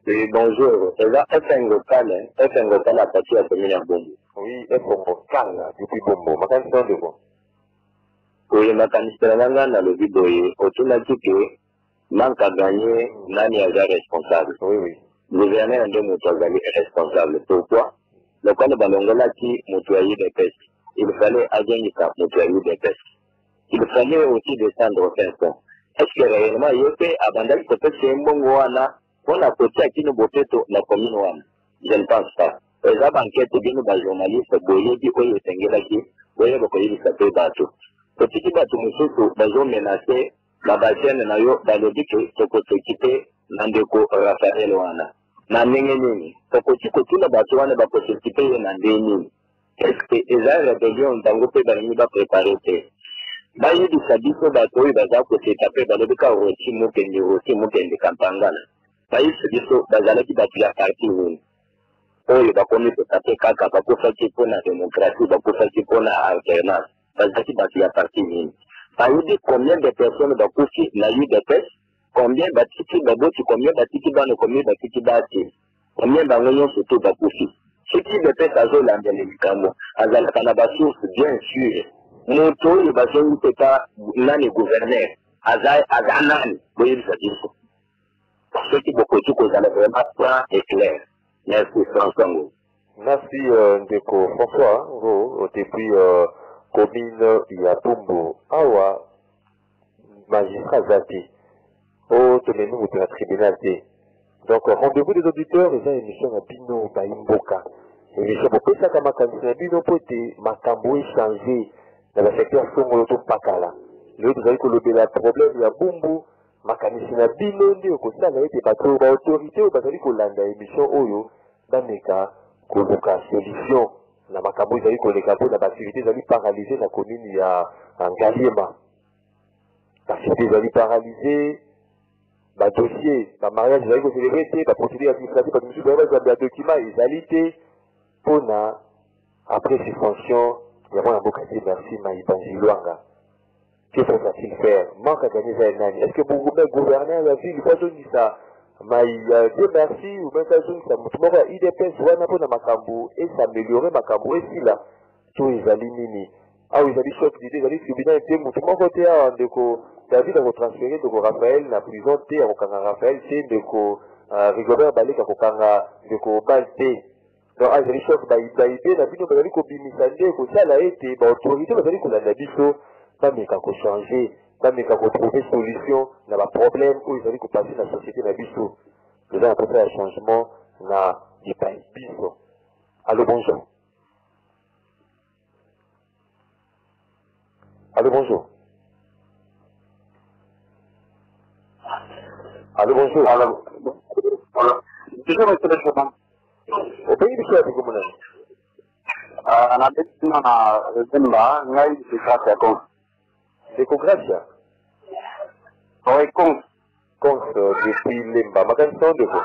Oui, bonjour. C'est là, FN local à partir de la commune à Bombo. Oui, FN local depuis Bombo. Ma candidat de bon. Oui, ma candidat dans le Biboye, autour de manque à gagner, nani est responsable. Oui, oui. Gouverneur de Moutouazali est responsable. Pourquoi? Le cas de Balongola qui moutouaillait des pestes. Il fallait Adjenika moutouailler des pestes. Il fallait aussi descendre au fin fond. Est-ce que réellement, il y a fait abandonner peut-être c'est un bon ouana, on a côté à qui nous boteto la commune ouana? Je ne pense pas. Les enquêtes bien nos journalistes, boyé dit que les Tengelaki, boyé le pays de Sapé Bato. Petit bateau, nous sommes menacés. La basienne na yo balobi ke toko s'équiper nandeko Raphaël wana na ndenge nini toko tiko tuna bato wana ba s'équiper na ndenge nini est-ce que eza rébellion ntango pe balingi ba préparer te bayi du sabiso bato oyo baza ko s'étaper balobi ka roti mokende kampangana bayi sabiso bazalaki bato ya parti nini oyo bakomi kotape kaka bakufaki mpona démocratie bakufaki mpona alternance bazalaki bato ya parti nini. Il dit combien de personnes dans Koufi n'a eu de pêche, combien batiki baboti, combien batiki bano, combien batiki bati, combien d'angoyons surtout dans Koufi. Ce qui de pêche à zone dans les médicaments, à la source, bien sûr. Mon taux, il va se faire pas l'année gouverneur, à Zanan, vous voyez ça dit. Ce qui beaucoup de choses, allez vraiment point et clair. Merci François. Merci Ndeko François, depuis commune ya Bombo awa magistrat zati au tenenu de la tribunal. Donc rendez-vous des auditeurs et ça émission à Bino Baimboka émission pour ça comme candidat Bino pote makambo échangé dans le secteur songolo to pakala le tozali kolobela problème ya bumbu makanisi na bino nde okosala ete bato baautorité oyo bazali kolanda émission oyo bameka koluka solution na makambo ezali koleka mpo na baactivité ezali paralysé na commune ya Ngaliema. Baactivité ezali paralysé, badossier bamariage ezali kocélébré te, baprocédure administrative bato mosusu bazali badocument ezali te mpona après suspension ya mwana mboka te merci Maïbanzi Luanga. Que faut-il faire? Manque à gagner ça nani. Est-ce que vous voulez gouverner la ville? Pas dit ça. Dieu merci ou même ça ça mutumoko IDPS wana pona makambo et s'améliorer makambo et si là tout ils alignent. Ah oui, ils allaient choc d'idée, ils allaient tribunal et mutumoko te a ndeko David a transféré de Raphaël na prison te a kanga Raphaël c'est ndeko Rigobert Baleka ko kanga ndeko Balte. Donc ils allaient choc baïbé na bino bazali ko bimisande ko sala ete ba autorité bazali ko landa biso. Bameka ko changer, bameka ko trouver solution na ba problème où ils allaient passer la société na biso. Nous avons apporté un changement na du pays biso. Allô bonjour. Allô bonjour. Allô bonjour. Alors, déjà monsieur le chef. Au pays biso ya biko monani. Na betina na Zemba ngai sikasa kon. Décogracia. Oui, con. Depuis Lemba. Makanson de vous.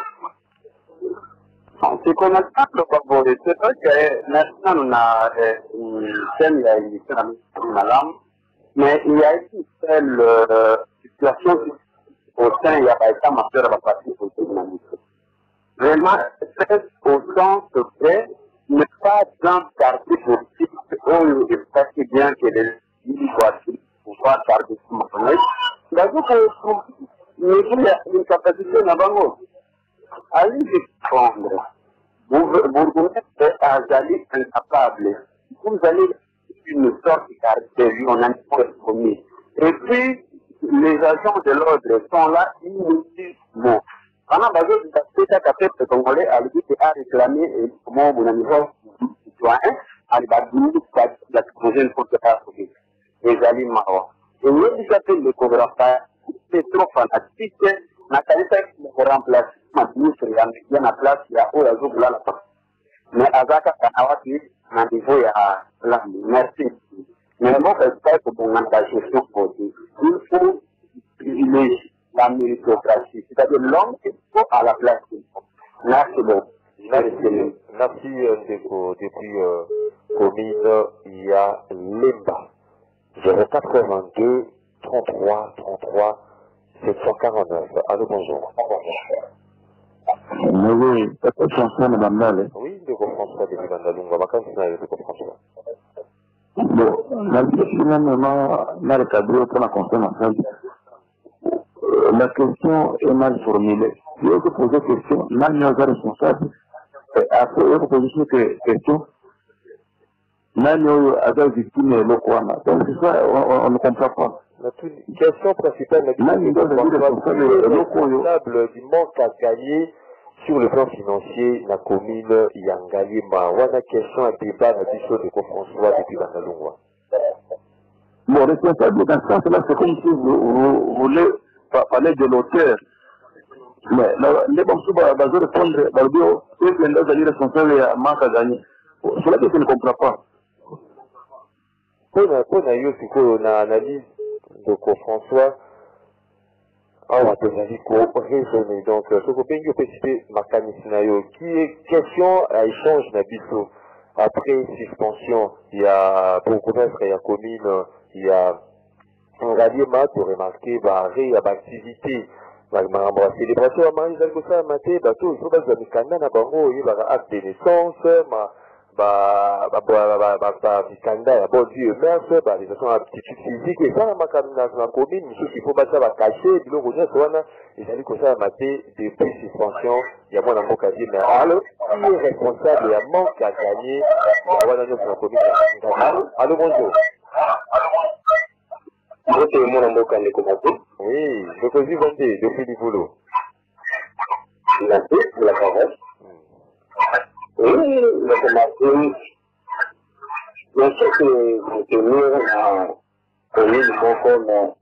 C'est qu'on a pas le favori. C'est vrai que maintenant on a une scène, il y a une madame, mais il y a une telle situation au sein, il y a pas été ma soeur va passer pour ce dynamisme. Vraiment, c'est au sens que ne pas dans le quartier politique, où il est bien que les gens pouvoir garder ce moment. Donc, il y a une capacité à bango. Allez défendre. Vous êtes à aller incapable. Vous allez une sorte de caractéristique, on a une promis. Et puis, les agents de l'ordre sont là inutilement. Pendant que vous avez fait Congolais à lui à réclamer comment vous avez citoyen, à la prochaine fois que vous les alliés marois. Et nous, nous appelons le chorégraphe, c'est trop fanatique. Na kanisa ko remplacer ma ministre ya na place ya o ya zobula la pa. Mais azaka kanawati na niveau ya la merci. Mais moi je sais que pour la gestion politique, il faut privilégier la méritocratie, c'est-à-dire l'homme qui faut à la place. Là c'est bon. Merci Ndeko depuis commune il y a Lemba. 082 33 33 749. Allô, bonjour. Oui, c'est François, madame Nale. Oui, Ndeko François depuis Bandalunga. Makansina Ndeko François. Bon, la question même dans le cadre pour la consommation. La question est mal formulée. Si vous posez la question, mal n'est pas responsable. Après, vous posez une question. Même avec victime et le quoi. Donc, c'est ça, on ne comprend pas. La question principale est responsable du manque à gagner sur le plan financier la commune Yangalima. On a une question à débat à l'addition de François depuis Bandalungwa. Bon, responsable dans ce sens-là, c'est comme si vous voulez parler de l'auteur. Mais les bons sous basés de prendre dans le bureau, c'est que les alliés responsables manquent à gagner. Cela que je ne comprends pas. Pour une analyse de François, on va te dire qu'on raisonner. Donc, ce que je peux citer qui est question à échange d'habitude. Après suspension, il y a beaucoup d'œuvres, il y a commune, il y a un rallié mat pour remarquer, il y a activité. La célébration à Marie Zalgosa Maté, bateau, il faut que les Mikanda na bango, il y a acte de naissance, Mikanda, ya bon Dieu, merci, les façons aptitude physique, et ça, la commune, il faut pas ça va cacher, puis l'on ils allaient comme ça mater depuis suspension, il y a moins d'un casier, mais alors, qui est responsable, il y a manque à gagner, il y a la commune. Allô, bonjour. Oui, je peux vous vendre depuis du boulot. Merci, la parole. Oui, le commencé. Mais ce que vous tenez à commune Moko,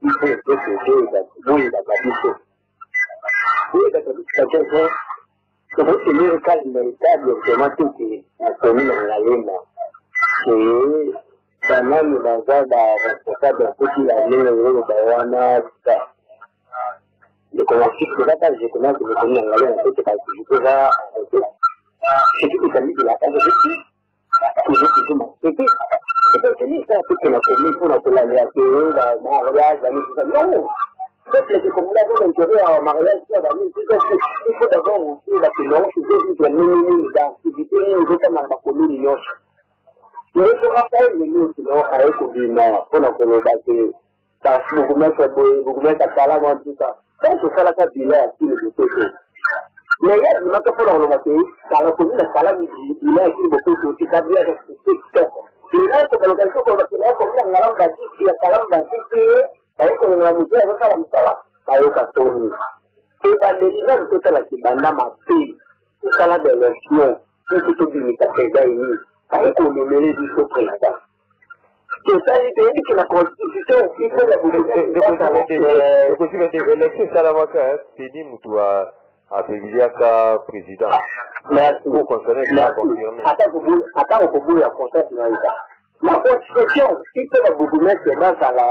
il faut que oui, d'accord. Oui, d'accord. C'est vrai que le cas véritable, vraiment, tout qui a commis dans la ligne, c'est quand même dans un responsable de petit année, le collectif de la page, je connais que le commis dans la ligne, c'est parce que je peux voir, c'est tout les amis de la page de petit, toujours m'en c'était. C'est parce que ça, c'est que la commune pour la réactivité, la mariage, la mise en place, non. C'est que comme vous l'avez intérêt en mariage, il faut d'abord aussi la finance, il faut que nous d'activité, nous sommes dans la commune. Mais je rappelle, nous, sinon, avec le gouvernement, pour nous bâtir, ça, vous mettez à Salam, tout ça. Ça, c'est ça la carte bilan, qui le fait. Mais il y a des gens qui font le bâtir, dans la commune de Salam, il y a aussi beaucoup de choses qui sont bien respectées. Il y a des localités qu'on va faire, comme la Salam bâtir, il y a Salam bâtir, avec la musique, avec la musique, avec la musique. Et dans les gens qui sont là, qui sont là, qui sont là, de l'élection, qui sont tous les présidents, avec le numéro du président. C'est ça, l'idée que la Constitution, il faut la le possible d'élection, ça la voit c'est dit, nous, à Béliaka, président. Merci. Pour concerner la confirmer. Attends, on peut vous la constater dans ça. La Constitution, il faut la vous mettre dans ça là.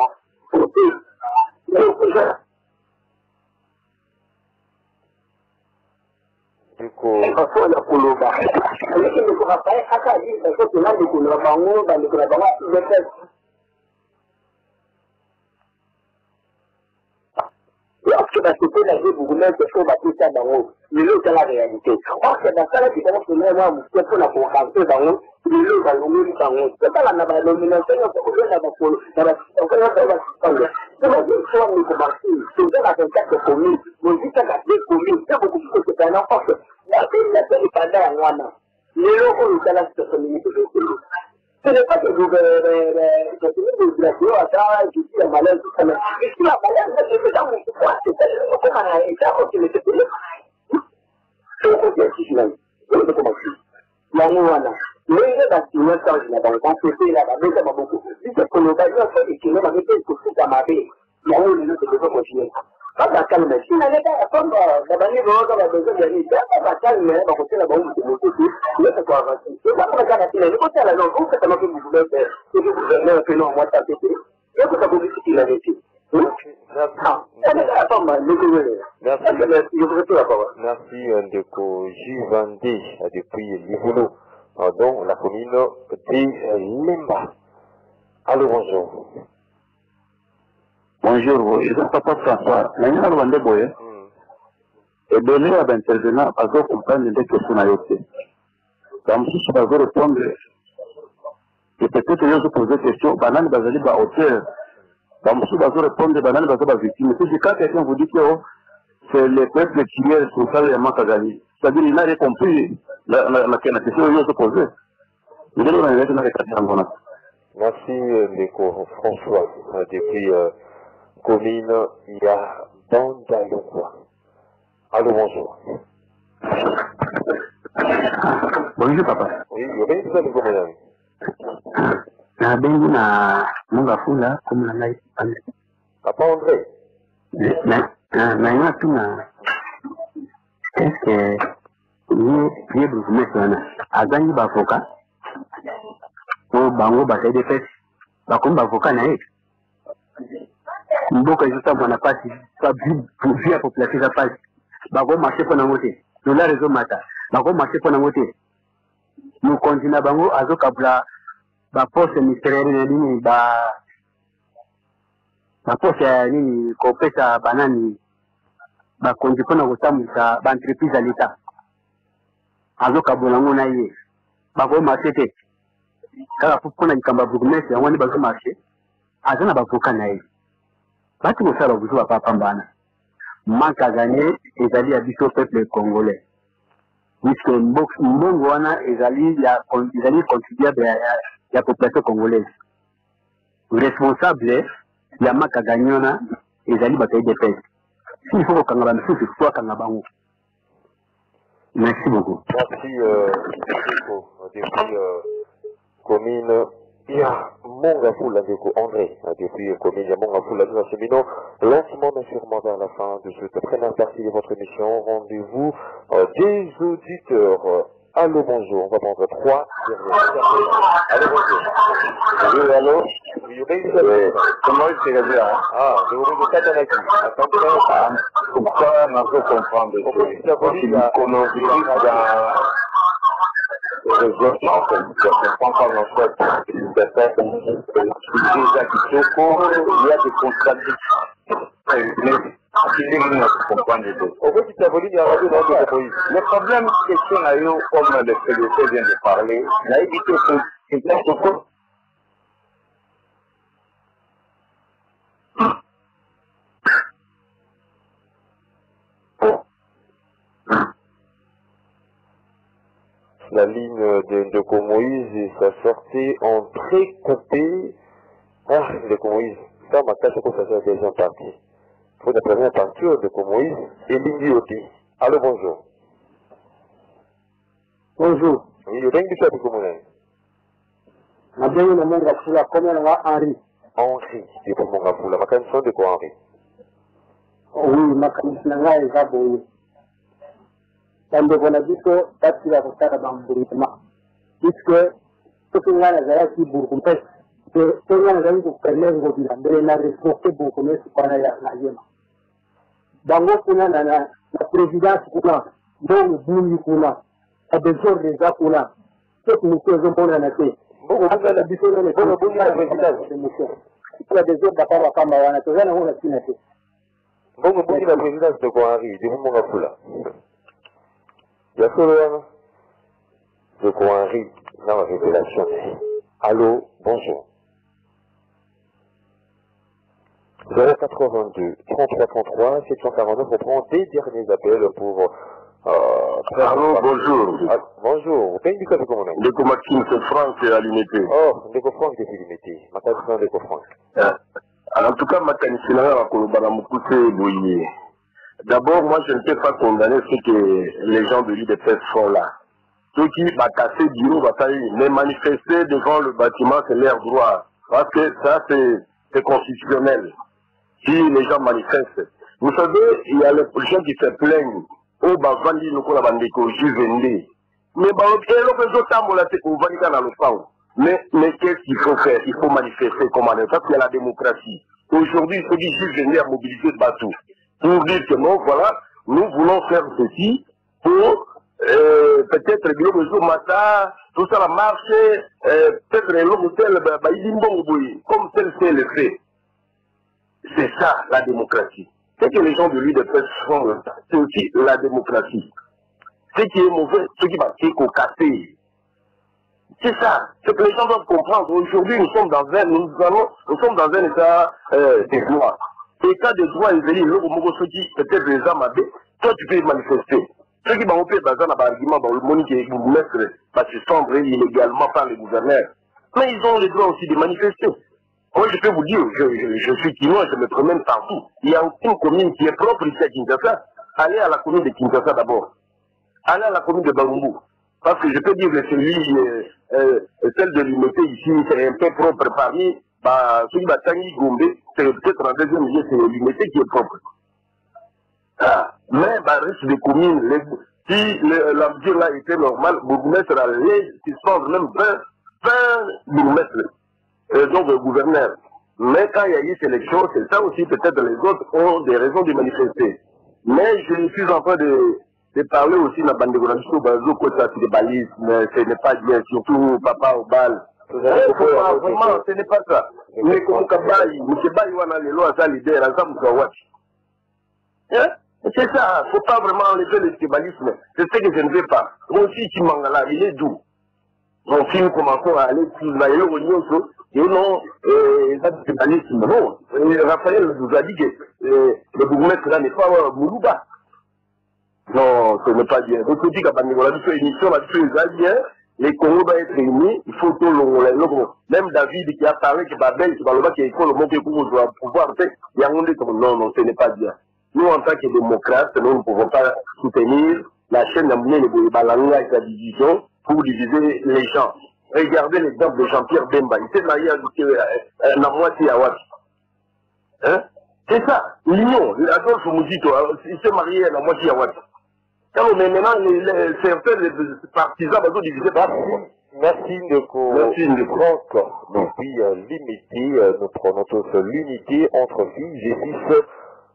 Lorsque la société vous mettre des choses à tout ça dans l'eau, c'est la réalité. Or, c'est dans ça là qui commence à mettre moi, c'est pour la programmer dans l'eau, l'eau va l'eau dans l'eau. C'est pas la nomination, on peut la polo, dans la c'est la vie sur les commerçants, c'est dans la 24 communes, on dit ça la communes, c'est beaucoup plus que c'est un enfant. La vie n'est pas là, moi, non. L'eau, on est dans la communauté de l'eau. Ce n'est pas que vous la à je suis à malheur, tout ça. Je suis à malheur, c'est dans mon pouvoir, c'est comme un état, ok, mais c'est tout. C'est un peu difficile. C'est comment c'est. La Nouana. Mais il est dans une instance là-bas, on peut faire là-bas, mais ça m'a beaucoup. Si c'est qu'on a besoin de faire des kilomètres, avec des coups à ma vie, il y a un autre qui peut continuer. Pas dans calme, si la neta a comme la bannière de la besoin de l'année, pas calme, mais on peut la banque de mon côté, mais c'est quoi avancer. C'est pas pour la canne, le côté à la langue, on fait comment que vous voulez faire, que vous gouvernez un peu non, moi, ça fait, et que ça vous dit qu'il a été. Merci, Ndeko Jivandé, depuis Livolo, dans la commune de Lemba. Allô, bonjour. Bonjour, je suis Papa François. Maintenant, on va boyer. Et donner à l'intervenant, à vous comprendre des questions à yoter. Comme si je vais répondre, et peut-être que je vais poser des questions, banane, basali, ba hauteur. Comme si je vais répondre, banane, basali, ba victime. Si quand quelqu'un vous dit que c'est le peuple qui est responsable de Makagani, c'est-à-dire qu'il n'a rien compris la question que je vais poser. Je vais vous donner une question. Merci, Ndeko François, depuis commune, il y a Bandalokwa. Allô, bonjour. Bonjour, papa. Oui, il y a bien ça, le madame. Na bengi na munga fula comme la naïf. Papa André. Na yana tuna. Est-ce que ni vous mettez là azangi ba avocat o bango ba de fait ba comme ba avocat na mboka juste mwana pasi pas via population za pasi ba ko marché pour na ngote no la réseau mata ba ko marché pour na ngote nous continue bango azo kabla ba poste ministériel na nini ba poste nini ko pesa banani ba konji pona kotambusa ba entreprise à l'état azo kabula ngona ye ba ko marché te kala pona ikamba bukumesi yango ni ba ko marché azana ba voka na ye batu mosala kuzwa papa mbana manka gagné ezali ya biso peuple congolais puisque mbongo wana ezali contribuable ya population congolaise responsable ya manka gagné wana ezali bato de paix s'il faut kanga ba misusu soit kanga bango. Merci beaucoup. Merci, depuis commune Il y a Mongafou André, depuis commune, il y a Mongafou nous acheminons lentement mais sûrement vers la fin de cette première partie de votre émission. Rendez-vous des auditeurs. Allô, bonjour, on va prendre 3 dernières. Allô, bonjour. Oui, allô? Oui, comment il s'est réveillé? Ah, je vous remercie Katanaki. Attention. Pourquoi on a pu comprendre que l'économie dans les réseaux, je comprends qu'on en soit il y a des contradictions. Le problème, c'est que comme le PDC vient de parler, il a évité que la ligne de Komoïse et sa sortie en très coupé. Ah, de Komoïse, ça m'a caché que ça soit déjà parti. Il faut la première partie de Komoïse et l'Indioté. Allô, bonjour. Bonjour. Oui, il y a une question pour Komoïse. Je suis venu à combien Henri. Henri, c'est pour mon gafou. La canson de quoi, Henri? Oui, ma canson est là. Dans le Bonadito, parce qu'il a fait dans le bruitement. Puisque, ce que l'on a dit, Bourgompès, ce que l'on a dit, pour permettre de dire, de la respecter Bourgompès, c'est qu'on a la yéma. Dans la présidence, dans le bout qu'on a besoin des gens qu'on a, ce que nous faisons pour la nation. Beaucoup de gens qui sont dans les bonnes présidences de mission. Il y a des autres d'accord à Kamawana, tout ça, on a signé. Beaucoup de la présidence de quoi, Henri? De mon gafou là. Il y a seulement de quoi Henri dans la révélation. Allô, bonjour. 082 33 33 749, on prend des derniers appels pour allô, bonjour. Ah, bonjour. Vous payez du café comment on est? Ndeko Maxime, c'est Franck à l'unité. Oh, Ndeko Franck depuis l'unité. Ma carte c'est Ndeko Franck. En tout cas, ma canissina à Kolobana Moukouté Bouyé. D'abord, moi, je ne peux pas condamner ce que les gens de l'UDPS font là. Ceux qui vont casser bureau, mais manifester devant le bâtiment, c'est leur droit. Parce que ça, c'est constitutionnel. Si les gens manifestent. Vous savez, il y a les gens qui se plaignent. Oh, bah, Vandi, nous, on a vendu, vendé. Mais, bah, mais qu'est-ce qu'il faut faire? Il faut manifester comme on est. Parce qu'il y a la démocratie. Aujourd'hui, ceux qui juste venir à mobiliser de bateau. Pour dire que non, voilà, nous voulons faire ceci pour peut-être le jour matin, tout ça va marcher, peut-être le comme c'est le fait. C'est ça la démocratie. Ce que les gens de l'UDPS font, c'est aussi la démocratie. Ce qui est mauvais, ce qui va être cassé. C'est ça. Ce que les gens doivent comprendre. Aujourd'hui, nous sommes dans un état des droits. État de droit, ils disent, ceux qui peut-être les âmes toi tu peux manifester. Ceux qui vont faire un argument dans le monde qui est bourgmestre, va se cendre illégalement par les gouverneurs. Mais ils ont le droit aussi de manifester. Moi je peux vous dire, je suis chinois, je me promène partout. Il y a une commune qui est propre ici à Kinshasa. Allez à la commune de Kinshasa d'abord. Allez à la commune de Barumbu. Parce que je peux dire que celle de l'unité ici, c'est un peu propre parmi. Bah, celui de Tanguy Gombe, c'est peut-être en deuxième lieu, c'est l'unité qui est propre. Ah, mais, bah, risque des communes, si la mesure là était normale, bourgmestre allait suspendre même 20 bourgmestres, donc le gouverneur. Mais quand il y a eu sélection, c'est ça aussi, peut-être les autres ont des raisons de manifester. Mais je suis en train de parler aussi dans la bande de Goulancho, de balises, mais ce n'est pas bien, surtout papa au bal. Vraiment, ce n'est pas ça. Mais comme Kabaï, Moukébaï, on a les lois à l'idée, la Zam Zawatch. C'est ça, il ne faut pas vraiment enlever le tribalisme. C'est ce que je ne veux pas. Moi aussi, Kimangala, il est doux. Mon film commence à aller plus là, et non, le tribalisme. Non, Raphaël nous a dit que le bourgmestre là n'est pas Moulouba. Non, ce n'est pas bien. Donc, on dit qu'à Bandigola, une émission, les Aliens, les Congos doivent être réunis, il faut tout le même David qui a parlé, qui va bien, qui va le voir, qui est école, le monde qui va pouvoir faire, il y a un monde comme non, ce n'est pas bien. Nous, en tant que démocrates, nous ne pouvons pas soutenir la chaîne d'amener les Balanga et sa division pour diviser les gens. Regardez l'exemple de Jean-Pierre Bemba. Il s'est marié à la moitié à Wapi. Hein? C'est ça, l'union. Adolphe Mouzito, il s'est marié à la moitié à Wapi. Mais maintenant, certains partisans vont diviser par Merci Ndeko Franck. Depuis limiter, nous prenons tous l'unité entre filles et fils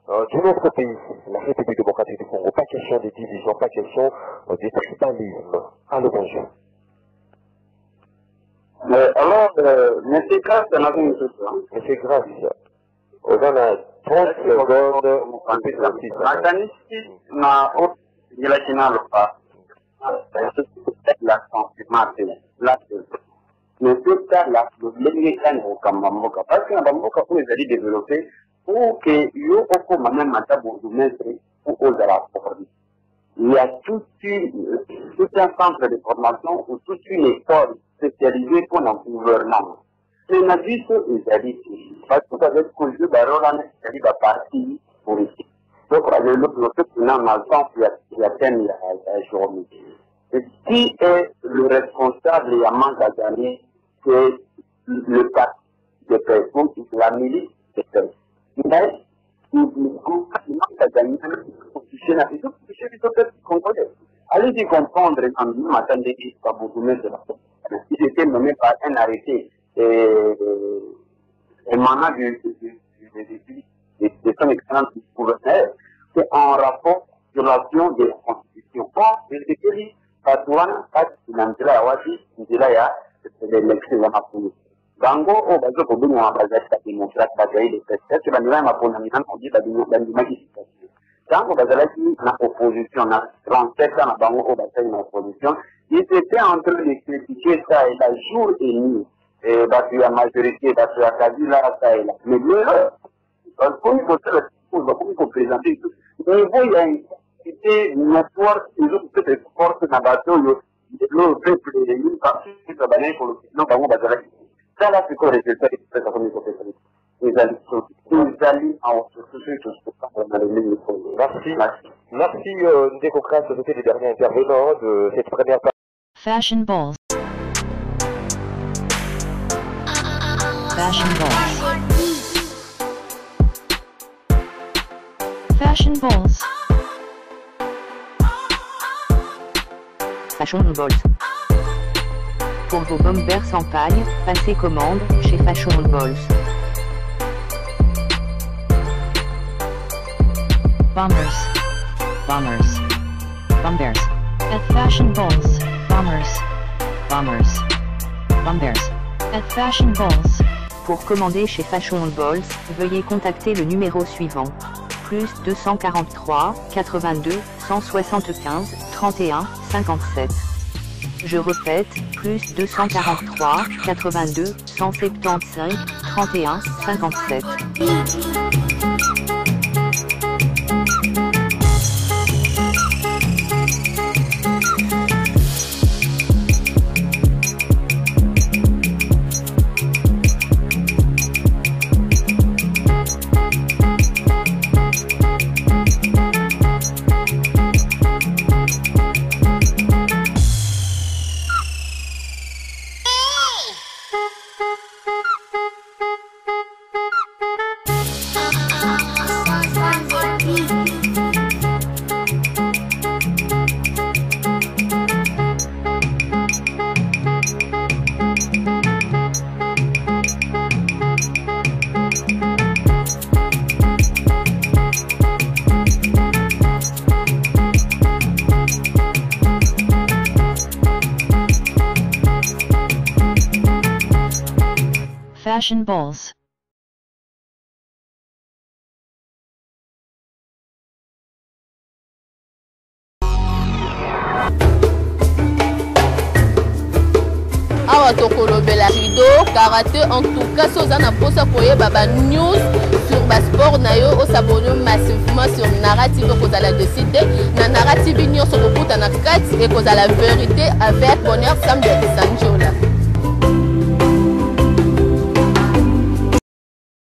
de notre pays, la République démocratique du Congo. Pas question de division, pas question de tribalisme. Allô, bonjour. Alors, Monsieur Grasse, on a vu une chose. Monsieur Grasse, on a 30 secondes. Mais ce cas-là, le parce que Bamboka pour les alliés développer pour que yo oko même matabo du maître pour aux rapports. Il y a tout un centre de formation ou toute une école spécialisée pour le gouvernement. C'est une avis les alliés parce que avec le jeu barola c'est la partie politique. Donc le fait qu'on a dans le sens il y a thème la journée. Et qui est le responsable et à manque à gagner, c'est le parti des personnes, la milice des personnes. Mais, il manque à gagner, allez-y comprendre, en disant, attendez, il pas beaucoup mieux de la chose. Il était nommé par un arrêté, émanant de son excellence gouverneur, c'est en rapport de l'action de la Constitution. Or, il était dit, Patouane, Nanjila Awati, Njilaya, c'est l'élection de la police. Bango, au bazo, pour nous, en base à démocrate, bagaille de président, c'est la ma bonne on dit, Bango, Bazalaki, dans l'opposition, dans 37 ans, Bango, au bataille dans l'opposition, ils étaient en train de critiquer ça et là, jour et nuit. Et battu la majorité, battu la Kabila, ça et là. Mais là, il faut présenter tout. Il y a une quantité notoire, ils ont fait des forces dans le bateau, le peuple et une partie qui se banait pour le président Bango Bazalaki. Ça là, c'est quoi le résultat de cette communauté? Les alliés en Merci Ndeko Grasse, c'était les derniers intervenants de cette première partie. Fashion Balls. Fashion Balls. Fashion Balls. Fashion Balls. Pour vos bombers sans paille, passez commande chez Fashion Balls. Bombers. Bombers. Bombers. At Fashion Balls. Bombers. Bombers. Bombers. At Fashion Balls. Pour commander chez Fashion Balls, veuillez contacter le numéro suivant. Plus 243 82 175 31 57. Je répète, plus 243 82 175 31 57. Fashion Balls. Awa tokolobela judo, karaté, en tout cas sozana posa koye baba news sur Basport nayo au s'abonner massivement sur Narrative kozala décider na Narrative nyonso kokuta na 4 et kozala vérité avec bonheur Sam de Sanjola.